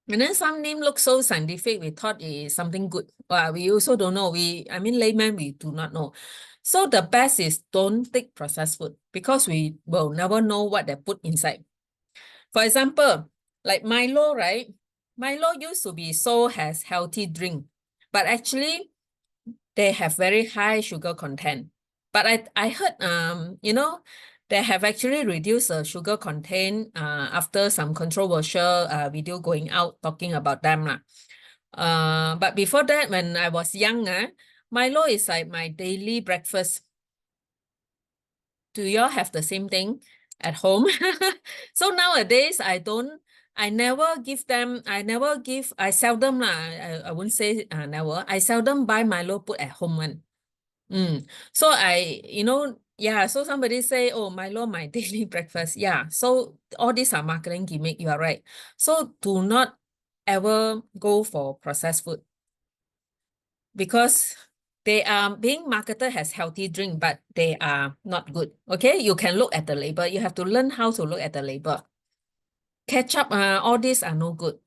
And then some name looks so scientific, we thought it is something good. We also don't know. Layman, we do not know. So the best is don't take processed food because we will never know what they put inside. For example, like Milo, right? Milo used to be sold as healthy drink, but actually they have very high sugar content. But I heard they have actually reduced the sugar content after some controversial video going out talking about them. But before that, when I was young, Milo is like my daily breakfast. Do y'all have the same thing at home? So nowadays, I seldom, I won't say never, I seldom buy Milo put at home one. So so somebody say, oh, Milo, my daily breakfast. Yeah, so all these are marketing gimmick, you are right. So do not ever go for processed food because they are being marketed as healthy drink, but they are not good. Okay, you can look at the label. You have to learn how to look at the label. Ketchup, all these are no good.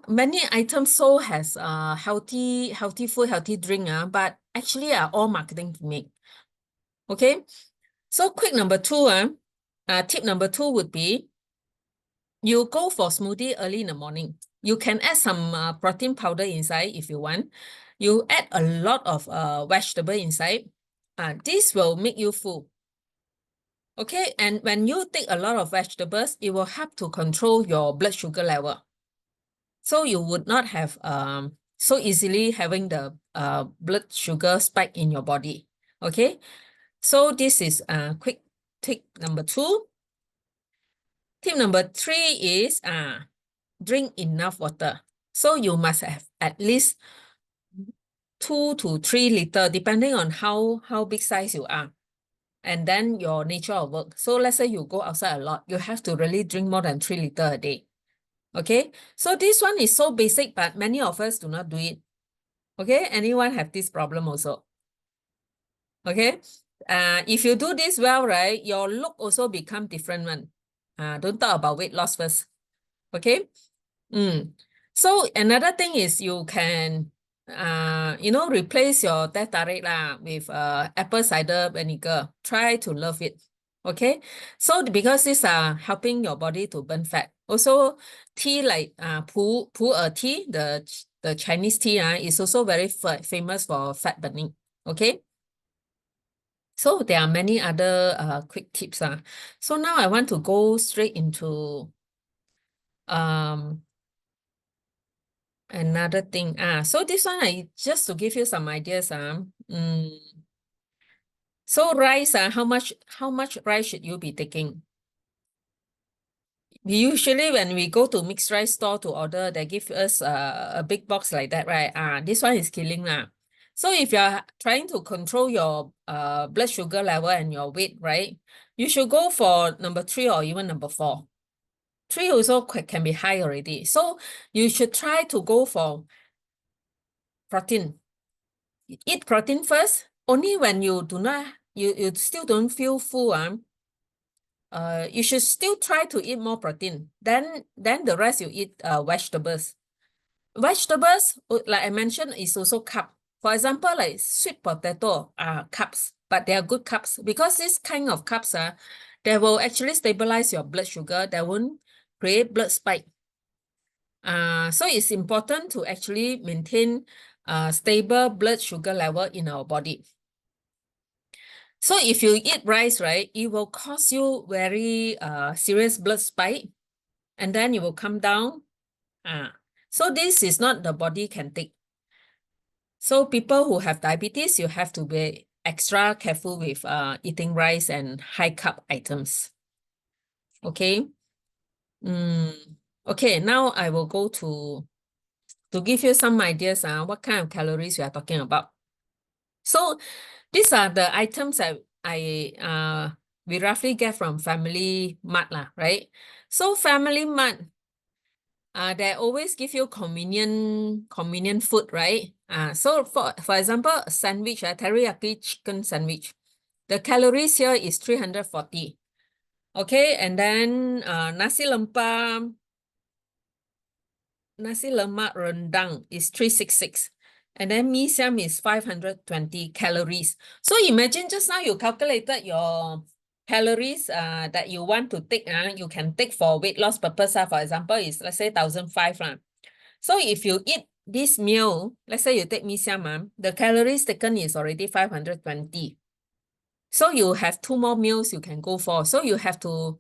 Many items sold has healthy food, healthy drink, but actually are all marketing gimmick. Okay, so tip number two would be you go for smoothie early in the morning. You can add some protein powder inside if you want. You add a lot of vegetable inside. This will make you full. Okay, and when you take a lot of vegetables, it will help to control your blood sugar level. So you would not have so easily having the blood sugar spike in your body. Okay, so this is quick tip number 2. Tip number 3 is drink enough water. So you must have at least 2 to 3 liter, depending on how big size you are. And then your nature of work. So let's say you go outside a lot, you have to really drink more than 3 liters a day. Okay, so this one is so basic, but many of us do not do it. Okay, anyone have this problem also? Okay, if you do this well, right, your look also become different one. Don't talk about weight loss first. Okay. So another thing is you can replace your teh tarik with apple cider vinegar. Try to love it. Okay, so because these are helping your body to burn fat. Also, tea like pu tea, the Chinese tea is also very famous for fat burning. Okay. So there are many other quick tips. So now I want to go straight into another thing. So this one just to give you some ideas. So rice, how much rice should you be taking? Usually when we go to mixed rice store to order, they give us a big box like that, right? This one is killing lah. So if you're trying to control your blood sugar level and your weight, right, you should go for number 3 or even number 4. 3 also can be high already. So you should try to go for protein. Eat protein first. Only when you do not, you still don't feel full, you should still try to eat more protein. Then the rest you eat vegetables. Vegetables, like I mentioned, is also carb. For example, like sweet potato are carbs, but they are good carbs because this kind of carbs they will actually stabilize your blood sugar. They won't create blood spike. So it's important to actually maintain stable blood sugar level in our body. So if you eat rice, right, it will cause you very serious blood spike, and then it will come down. So this is not the body can take. So people who have diabetes, you have to be extra careful with eating rice and high carb items. Okay. Okay, now I will go to give you some ideas what kind of calories we are talking about. So these are the items that we roughly get from Family Mart lah, right? So Family Mart, they always give you convenient food, right? So for example, a sandwich, teriyaki chicken sandwich, the calories here is 340. Okay, and then nasi lemak rendang is 366. And then mee siam is 520 calories. So imagine just now you calculated your calories that you want to take. You can take for weight loss purpose. For example, is let's say 1,500. So if you eat this meal, let's say you take mee siam, the calories taken is already 520. So you have 2 more meals you can go for. So you have to,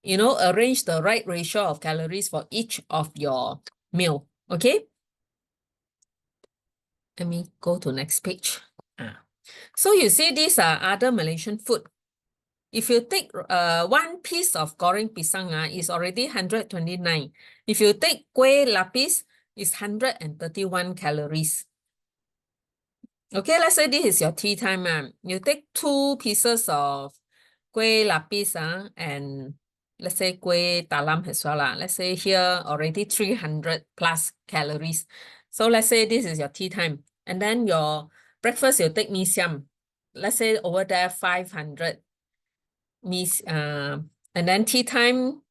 arrange the right ratio of calories for each of your meal. Okay. Let me go to next page. So you see these are other Malaysian food. If you take one piece of goreng pisang is already 129. If you take kueh lapis, it's 131 calories. Okay, let's say this is your tea time. You take 2 pieces of kueh lapis and let's say kueh talam as well. Let's say here already 300 plus calories. So let's say this is your tea time. And then your breakfast, you take mee siam. Let's say over there 500 and then tea time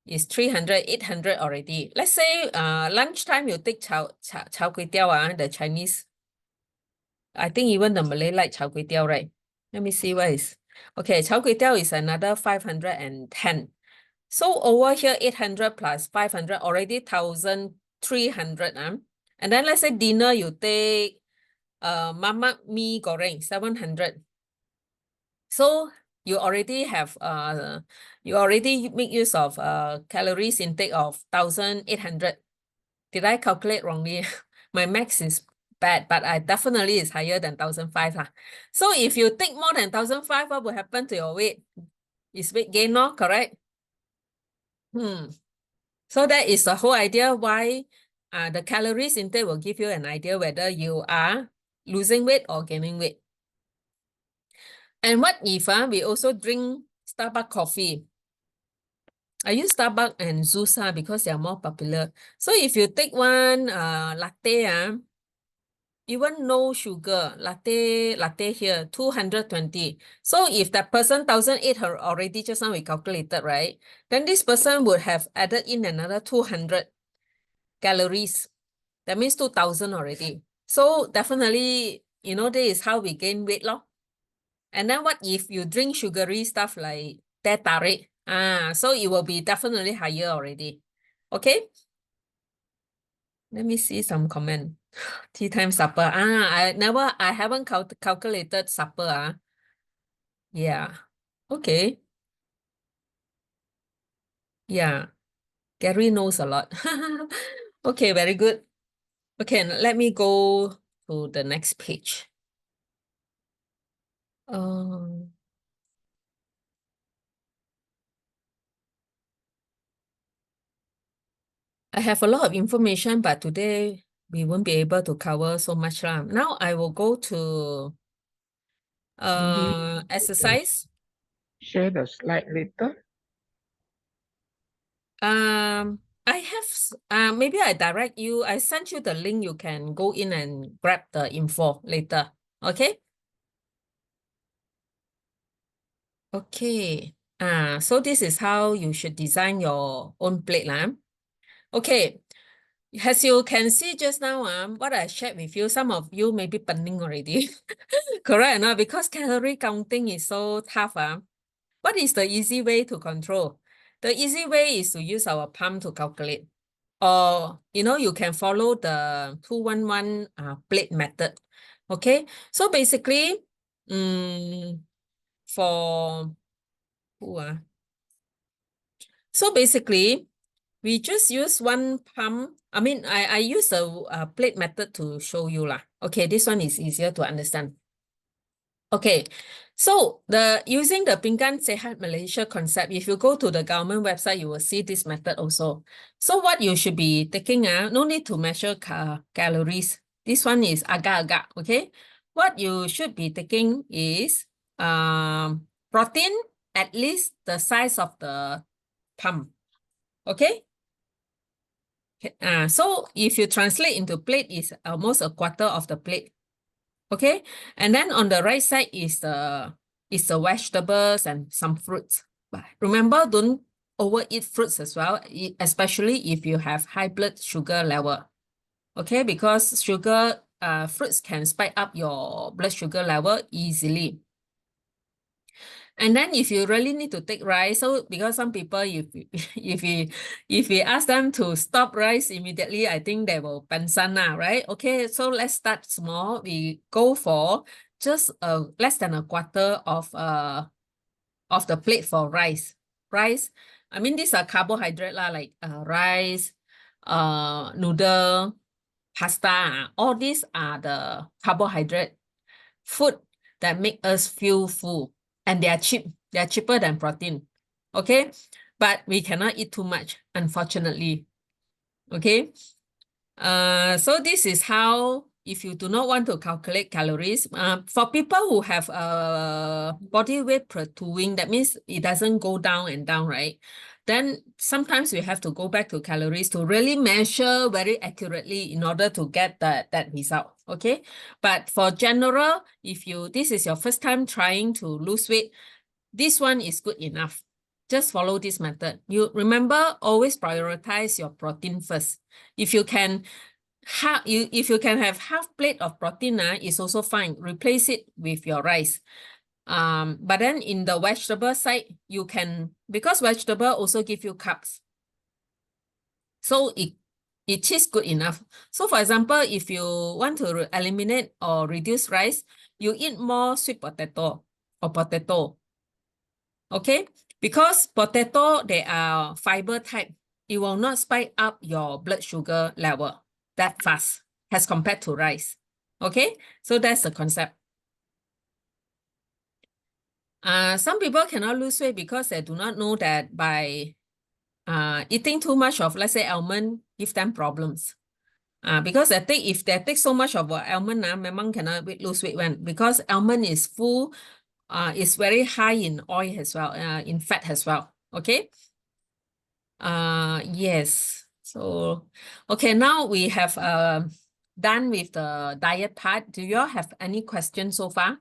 is 300, 800 already. Let's say lunchtime you take chao kway teow, the Chinese. I think even the Malay like chao kway teow, right? Let me see what is. Okay, chao kway teow is another 510. So over here, 800 plus 500, already 1,300. And then let's say dinner, you take mama mee goreng, 700. So you already have, you already make use of calories intake of 1,800. Did I calculate wrongly? My max is bad, but I definitely is higher than 1,500. So if you take more than 1,500, what will happen to your weight? Is weight gain, no? Correct? So that is the whole idea why the calories intake will give you an idea whether you are losing weight or gaining weight. And what if we also drink Starbucks coffee? I use Starbucks and Zeus because they are more popular. So if you take one latte, even no sugar, latte here, 220. So if that person 1,800 already, just now we calculated, right? Then this person would have added in another 200 calories. That means 2,000 already. So definitely, you know, this is how we gain weight lor. And then what if you drink sugary stuff like teh tarik? So it will be definitely higher already. Okay. Let me see some comment. Tea time supper. I haven't calculated supper. Yeah. Okay. Yeah. Gary knows a lot. Okay, very good. Okay, let me go to the next page. I have a lot of information, but today we won't be able to cover so much. Now I will go to exercise. Share the slide later. I have maybe I direct you. I sent you the link. You can go in and grab the info later. Okay. Okay. So this is how you should design your own plate, Okay. As you can see just now, what I shared with you, some of you may be burning already. Correct or not? Because calorie counting is so tough. What is the easy way to control? The easy way is to use our palm to calculate. Or, you can follow the 211 plate method. Okay. So basically, for who So basically, we just use one palm. I mean, I use the plate method to show you lah. Okay, this one is easier to understand. Okay, so using the Pinggan Sehat Malaysia concept, if you go to the government website, you will see this method also. So what you should be taking, no need to measure calories. This one is agak-agak, okay? What you should be taking is protein, at least the size of the palm, okay? So if you translate into plate, it's almost a quarter of the plate. Okay, and then on the right side is the vegetables and some fruits. But remember, don't overeat fruits as well, especially if you have high blood sugar level. Okay, because fruits can spike up your blood sugar level easily. And then if you really need to take rice, so because some people, if we ask them to stop rice immediately, I think they will pensan, right? Okay, so let's start small. We go for just less than a quarter of the plate for rice. Rice, I mean, these are carbohydrate like rice, noodle, pasta. All these are the carbohydrate food that make us feel full. And they are cheap. They are cheaper than protein. Okay? But we cannot eat too much, unfortunately. Okay? So this is how, if you do not want to calculate calories, for people who have body weight plateauing, that means it doesn't go down and down, right? Then sometimes we have to go back to calories to really measure very accurately in order to get that result, okay? But for general, if this is your first time trying to lose weight, this one is good enough. Just follow this method. You remember, always prioritize your protein first. If you can have half plate of protein, it's also fine. Replace it with your rice. But then in the vegetable side, you can, because vegetable also give you carbs. So it is good enough. So for example, if you want to eliminate or reduce rice, you eat more sweet potato or potato. Okay? Because potato, they are fiber type. It will not spike up your blood sugar level that fast as compared to rice. Okay? So that's the concept. Some people cannot lose weight because they do not know that by eating too much of, let's say, almond, give them problems. Because I think if they take so much of almond, memang cannot lose weight when, because almond is full, is very high in oil as well, in fat as well. Okay. Yes. So, okay, now we have done with the diet part. Do you all have any questions so far?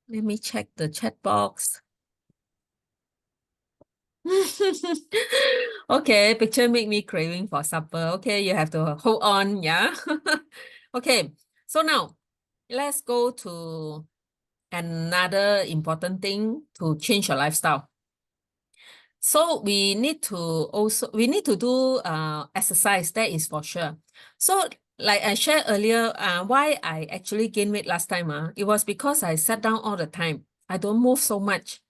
Let me check the chat box. Okay, picture make me craving for supper. Okay, you have to hold on, yeah. Okay, so now let's go to another important thing to change your lifestyle. So we need to do exercise, that is for sure. So like I shared earlier, why I actually gained weight last time, it was because I sat down all the time. I don't move so much.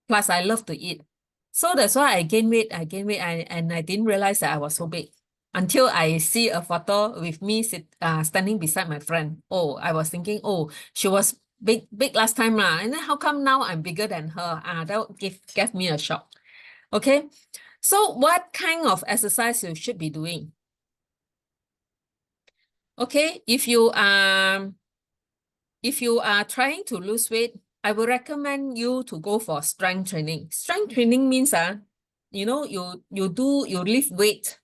Plus I love to eat. So that's why I gained weight, and I didn't realize that I was so big until I see a photo with me standing beside my friend. Oh, I was thinking, oh, she was big last time lah. And then how come now I'm bigger than her? That gave me a shock. Okay, so what kind of exercise you should be doing? Okay, if you are trying to lose weight, I would recommend you to go for strength training. Strength training means you lift weight,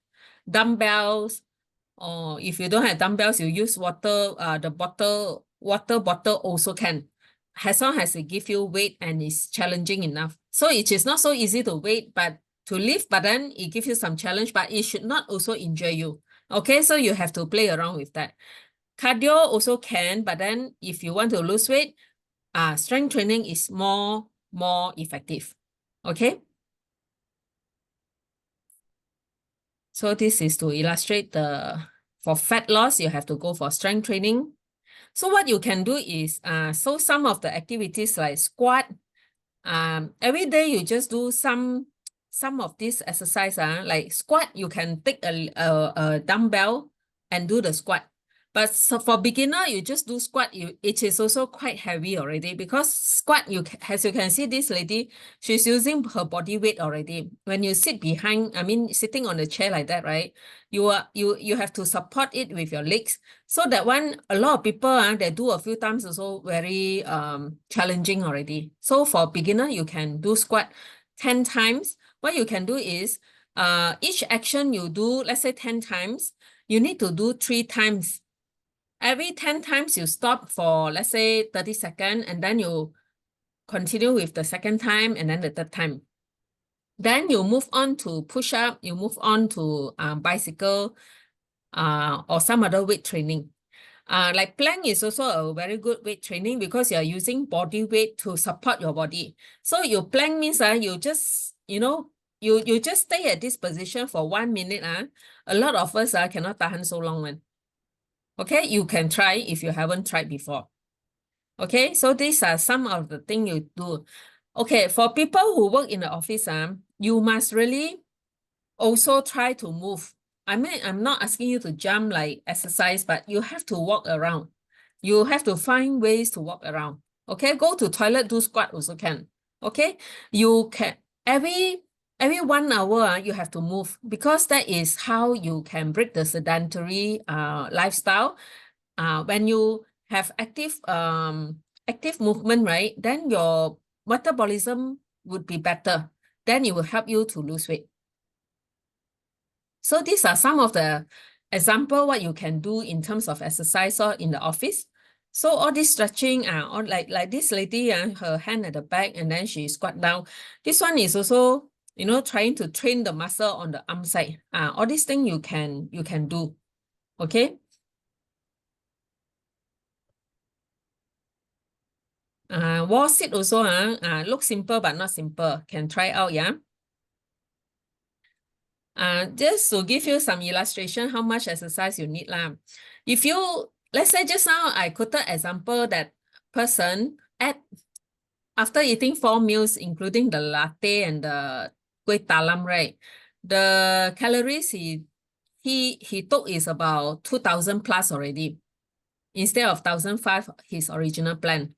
dumbbells, or if you don't have dumbbells, you use water, water bottle also can, as long as it give you weight and is challenging enough. So it is not so easy to weight, but to lift, but then it gives you some challenge, but it should not also injure you. Okay, so you have to play around with that. Cardio also can, but then if you want to lose weight, strength training is more effective. Okay. So this is to illustrate for fat loss, you have to go for strength training. So what you can do is, so some of the activities like squat, every day you just do some of this exercise, like squat, you can take a dumbbell and do the squat. But so for beginner, you just do squat. It is also quite heavy already, because squat, as you can see, this lady, she's using her body weight already. When you sit behind, I mean, sitting on the chair like that, right? You have to support it with your legs. So that one, a lot of people, they do a few times also very challenging already. So for beginner, you can do squat 10 times. What you can do is, each action you do, let's say 10 times, you need to do 3 times. Every 10 times you stop for, let's say, 30 seconds, and then you continue with the second time and then the third time. Then you move on to push up, you move on to bicycle, or some other weight training. Like plank is also a very good weight training, because you're using body weight to support your body. So your plank means you just, you just stay at this position for 1 minute. A lot of us cannot tahan so long. Okay, you can try if you haven't tried before. Okay, so these are some of the things you do. Okay, for people who work in the office, you must really also try to move. I mean, I'm not asking you to jump like exercise, but you have to walk around. You have to find ways to walk around. Okay, go to toilet, do squat also can. Okay, you can, every 1 hour, you have to move, because that is how you can break the sedentary lifestyle. When you have active movement, right, then your metabolism would be better. Then it will help you to lose weight. So these are some of the example what you can do in terms of exercise or in the office. So all this stretching, or like this lady, her hand at the back, and then she squat down. This one is also, trying to train the muscle on the arm side. All these things you can do. Okay. Wall sit also looks simple but not simple. Can try out, yeah. Just to give you some illustration how much exercise you need lah. If you, let's say just now I quoted example that person after eating 4 meals, including the latte and the kueh talam, right? The calories he took is about 2,000 plus already, instead of 1,005 his original plan.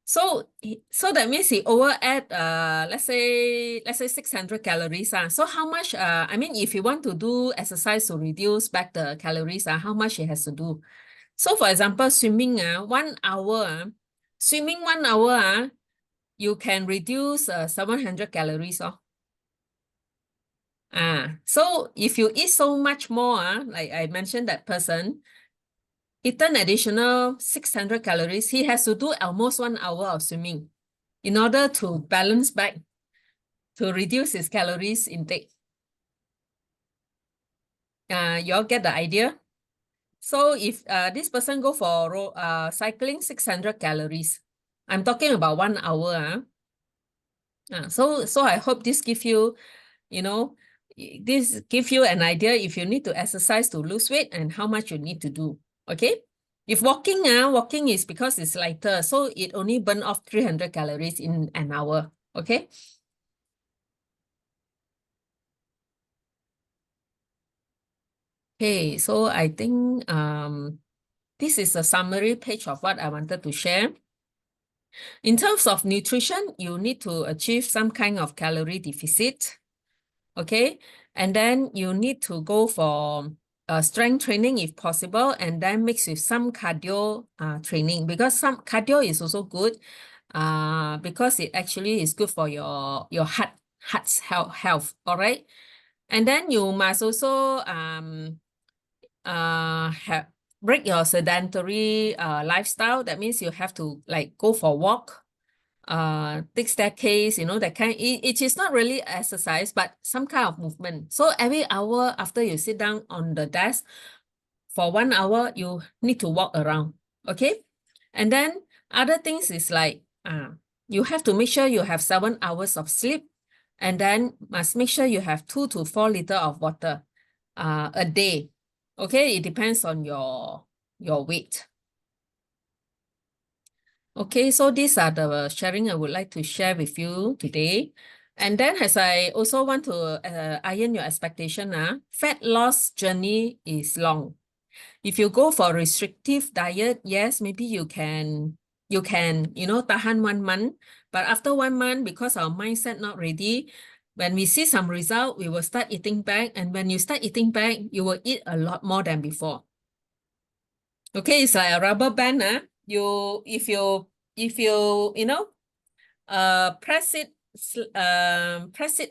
So that means he over add let's say 600 calories. So how much I mean if you want to do exercise to reduce back the calories, how much he has to do? So for example, swimming 1 hour, swimming 1 hour, you can reduce 700 calories. So if you eat so much more, like I mentioned that person, eaten additional 600 calories, he has to do almost 1 hour of swimming in order to balance back, to reduce his calories intake. You all get the idea? So if this person go for cycling 600 calories, I'm talking about 1 hour. So I hope this give you, this give you an idea if you need to exercise to lose weight and how much you need to do. Okay. If walking, walking is because it's lighter, so it only burn off 300 calories in an hour. Okay. Okay, so I think this is a summary page of what I wanted to share. In terms of nutrition, you need to achieve some kind of calorie deficit. Okay, and then you need to go for strength training if possible, and then mix with some cardio training, because some cardio is also good because it actually is good for your heart's health. All right, and then you must also break your sedentary lifestyle. That means you have to like go for a walk, take staircase, that kind. It is not really exercise, but some kind of movement. So every hour after you sit down on the desk, for 1 hour, you need to walk around. Okay. And then other things is like, you have to make sure you have 7 hours of sleep, and then must make sure you have 2 to 4 liters of water a day. Okay, it depends on your weight. Okay, so these are the sharing I would like to share with you today. And then as I also want to iron your expectation, fat loss journey is long. If you go for restrictive diet, yes, maybe you can, tahan 1 month. But after 1 month, because our mindset not ready, when we see some result, we will start eating back. And when you start eating back, you will eat a lot more than before. Okay, it's like a rubber band. If you press it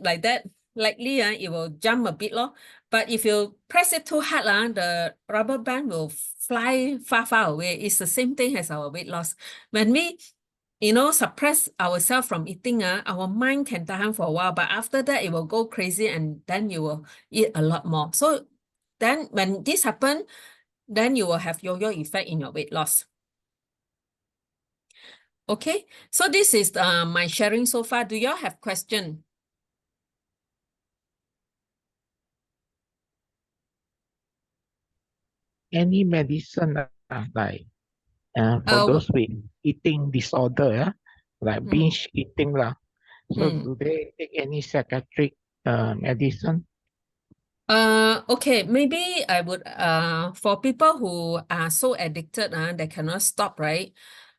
like that, lightly, it will jump a bit. But if you press it too hard, the rubber band will fly far, far away. It's the same thing as our weight loss. When we, suppress ourselves from eating, our mind can tahan for a while, but after that, it will go crazy and then you will eat a lot more. So then when this happens, then you will have yo-yo effect in your weight loss. Okay, so this is my sharing so far. Do y'all have question? Any medicine like for those with eating disorder, like binge eating so do they take any psychiatric medicine? Okay, maybe I would for people who are so addicted they cannot stop, right?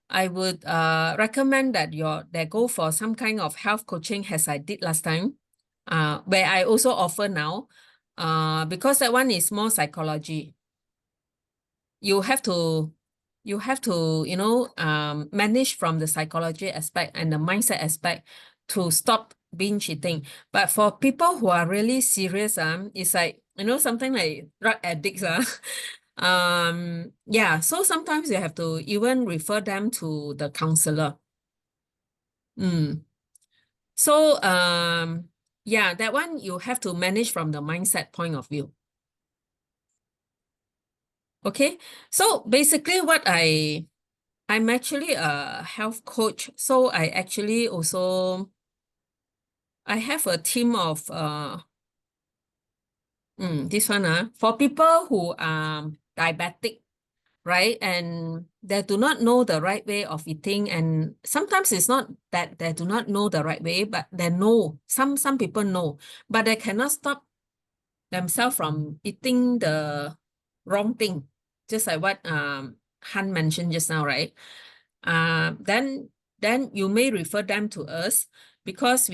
I would recommend that they go for some kind of health coaching as I did last time, where I also offer now, because that one is more psychology. You have to manage from the psychology aspect and the mindset aspect to stop binge eating. But for people who are really serious, it's like, something like drug addicts. Yeah, so sometimes you have to even refer them to the counselor. So yeah, that one you have to manage from the mindset point of view. Okay, so basically what I I'm actually a health coach. So I actually also, I have a team of this one, for people who are diabetic, right? And they do not know the right way of eating. And sometimes it's not that they do not know the right way, but they know. Some people know, but they cannot stop themselves from eating the wrong thing. Just like what Han mentioned just now, right? Then you may refer them to us because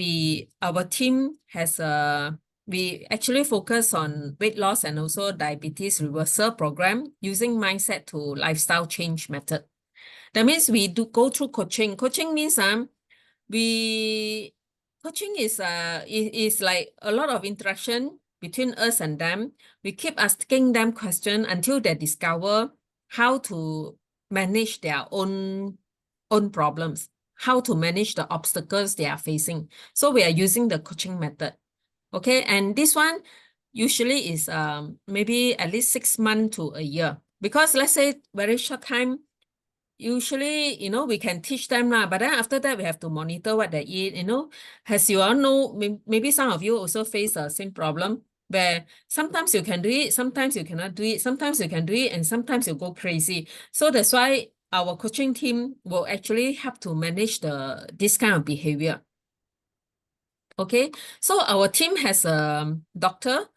our team has we actually focus on weight loss and also diabetes reversal program using mindset to lifestyle change method. That means we do go through coaching. Coaching means coaching is like a lot of interaction between us and them. We keep asking them questions until they discover how to manage their own problems, how to manage the obstacles they are facing. So we are using the coaching method. Okay, and this one usually is maybe at least 6 months to a year. Because let's say very short time, usually, we can teach them lah, but then after that, we have to monitor what they eat, As you all know, maybe some of you also face the same problem where sometimes you can do it, sometimes you cannot do it, sometimes you can do it, and sometimes you go crazy. So that's why our coaching team will actually help to manage this kind of behavior. Okay, so our team has a doctor,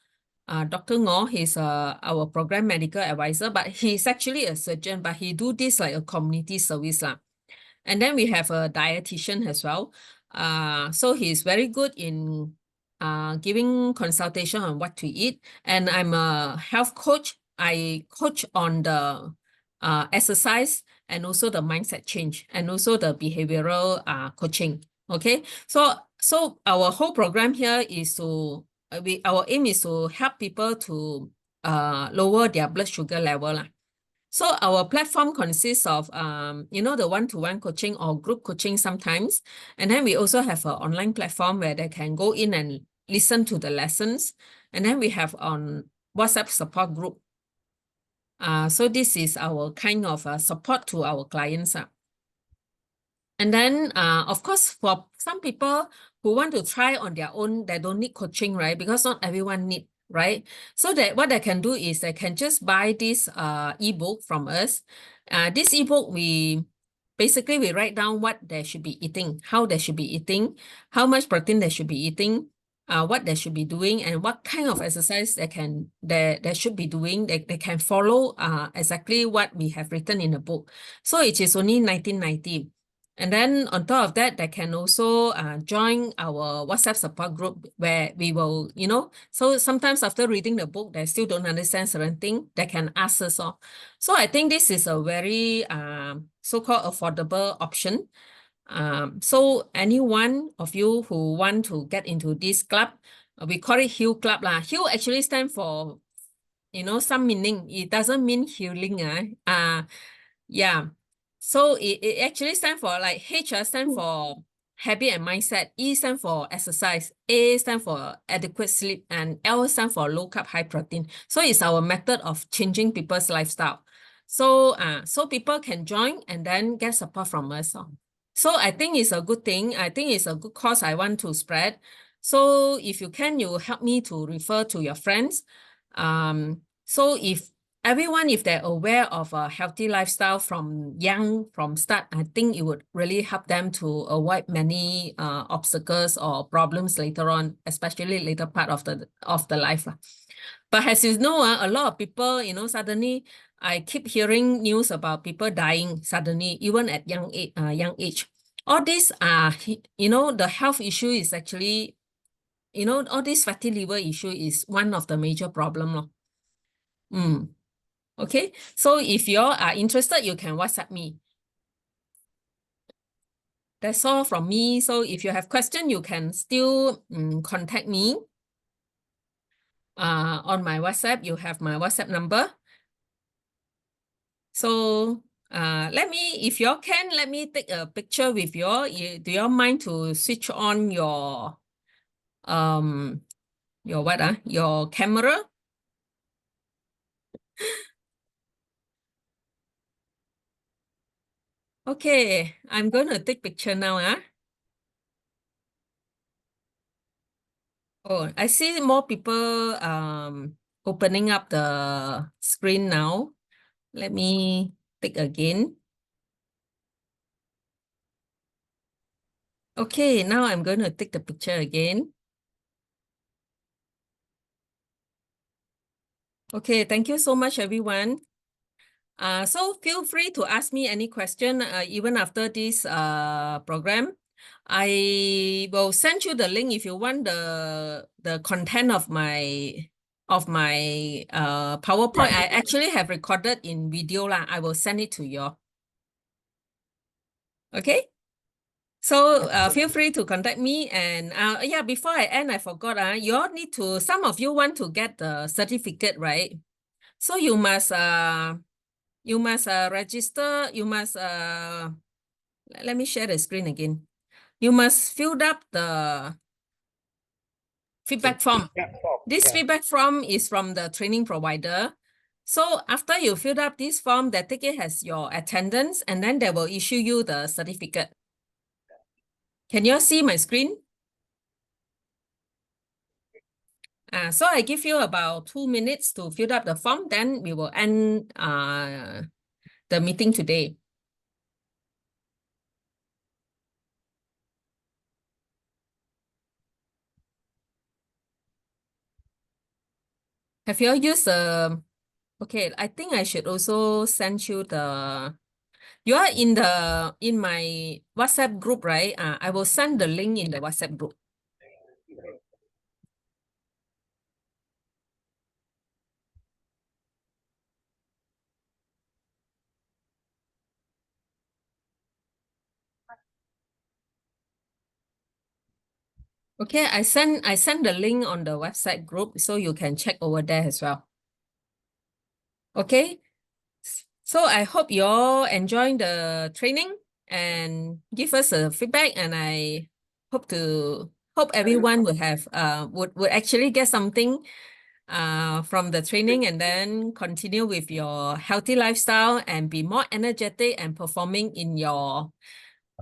Dr. Ngo. He's our program medical advisor, but he's actually a surgeon, but he do this like a community service lah. And then we have a dietitian as well. So he's very good in giving consultation on what to eat. And I'm a health coach. I coach on the exercise and also the mindset change and also the behavioral coaching. Okay, so our whole program here is to our aim is to help people to lower their blood sugar level lah. So our platform consists of, the one-to-one coaching or group coaching sometimes. And then we also have an online platform where they can go in and listen to the lessons. And then we have on WhatsApp support group. So this is our kind of support to our clients. And then, of course, for some people who want to try on their own, they don't need coaching, right? Because not everyone need, right? So that what they can do is they can just buy this ebook from us. This ebook, we write down what they should be eating, how they should be eating, how much protein they should be eating, what they should be doing, and what kind of exercise they should be doing. They can follow exactly what we have written in the book. So it is only 1990. And then on top of that, they can also join our WhatsApp support group where we will, so sometimes after reading the book, they still don't understand certain thing, they can ask us all. So I think this is a very so-called affordable option. So any one of you who want to get into this club, we call it Heal Club lah. Heal actually stand for, some meaning. It doesn't mean healing. Yeah. So it actually stands for like H stand for habit and mindset, E stand for exercise, A stand for adequate sleep, and L stand for low carb, high protein. So it's our method of changing people's lifestyle. So so people can join and then get support from us. So I think it's a good thing. I think it's a good cause I want to spread. So if you can, you help me to refer to your friends. So if they're aware of a healthy lifestyle from start, I think it would really help them to avoid many obstacles or problems later on, especially later part of the life. But as you know, a lot of people, suddenly I keep hearing news about people dying suddenly, even at young age. All this the health issue is actually, all this fatty liver issue is one of the major problem. Okay, so if you all are interested, you can WhatsApp me. That's all from me. So if you have question, you can still contact me on my WhatsApp. You have my WhatsApp number. So if you all can, let me take a picture with you all. Do you all mind to switch on your your camera? Okay, I'm going to take picture now. Oh, I see more people opening up the screen now. Let me take again. Okay, now I'm going to take the picture again. Okay, thank you so much, everyone. So feel free to ask me any question even after this program. I will send you the link if you want the content of my PowerPoint. I actually have recorded in video lah. I will send it to you. Okay. So feel free to contact me. And yeah, before I end, I forgot. You all need to, some of you want to get the certificate, right? So you must register, let me share the screen again. You must fill up the feedback form. This feedback form is from the training provider. So after you fill up this form, the ticket has your attendance, and then they will issue you the certificate. Can you see my screen? So I give you about 2 minutes to fill up the form, then we will end the meeting today. Have you all used okay, I think I should also send you you are in my WhatsApp group, right? I will send the link in the WhatsApp group. Okay, I send the link on the website group so you can check over there as well. Okay, so I hope you're enjoying the training and give us a feedback, and I hope everyone will have would actually get something from the training, and then continue with your healthy lifestyle and be more energetic and performing in your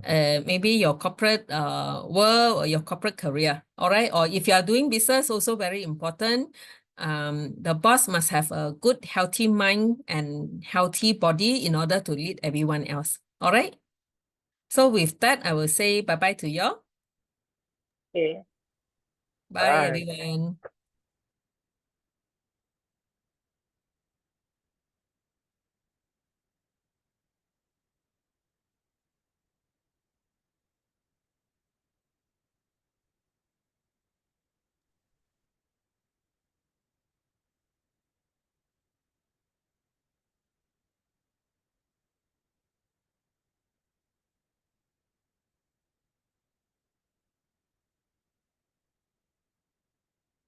maybe your corporate world or your corporate career. All right. Or if you are doing business, also very important. The boss must have a good, healthy mind and healthy body in order to lead everyone else. All right. So with that, I will say bye-bye to you all. Okay. Bye, Bye. everyone.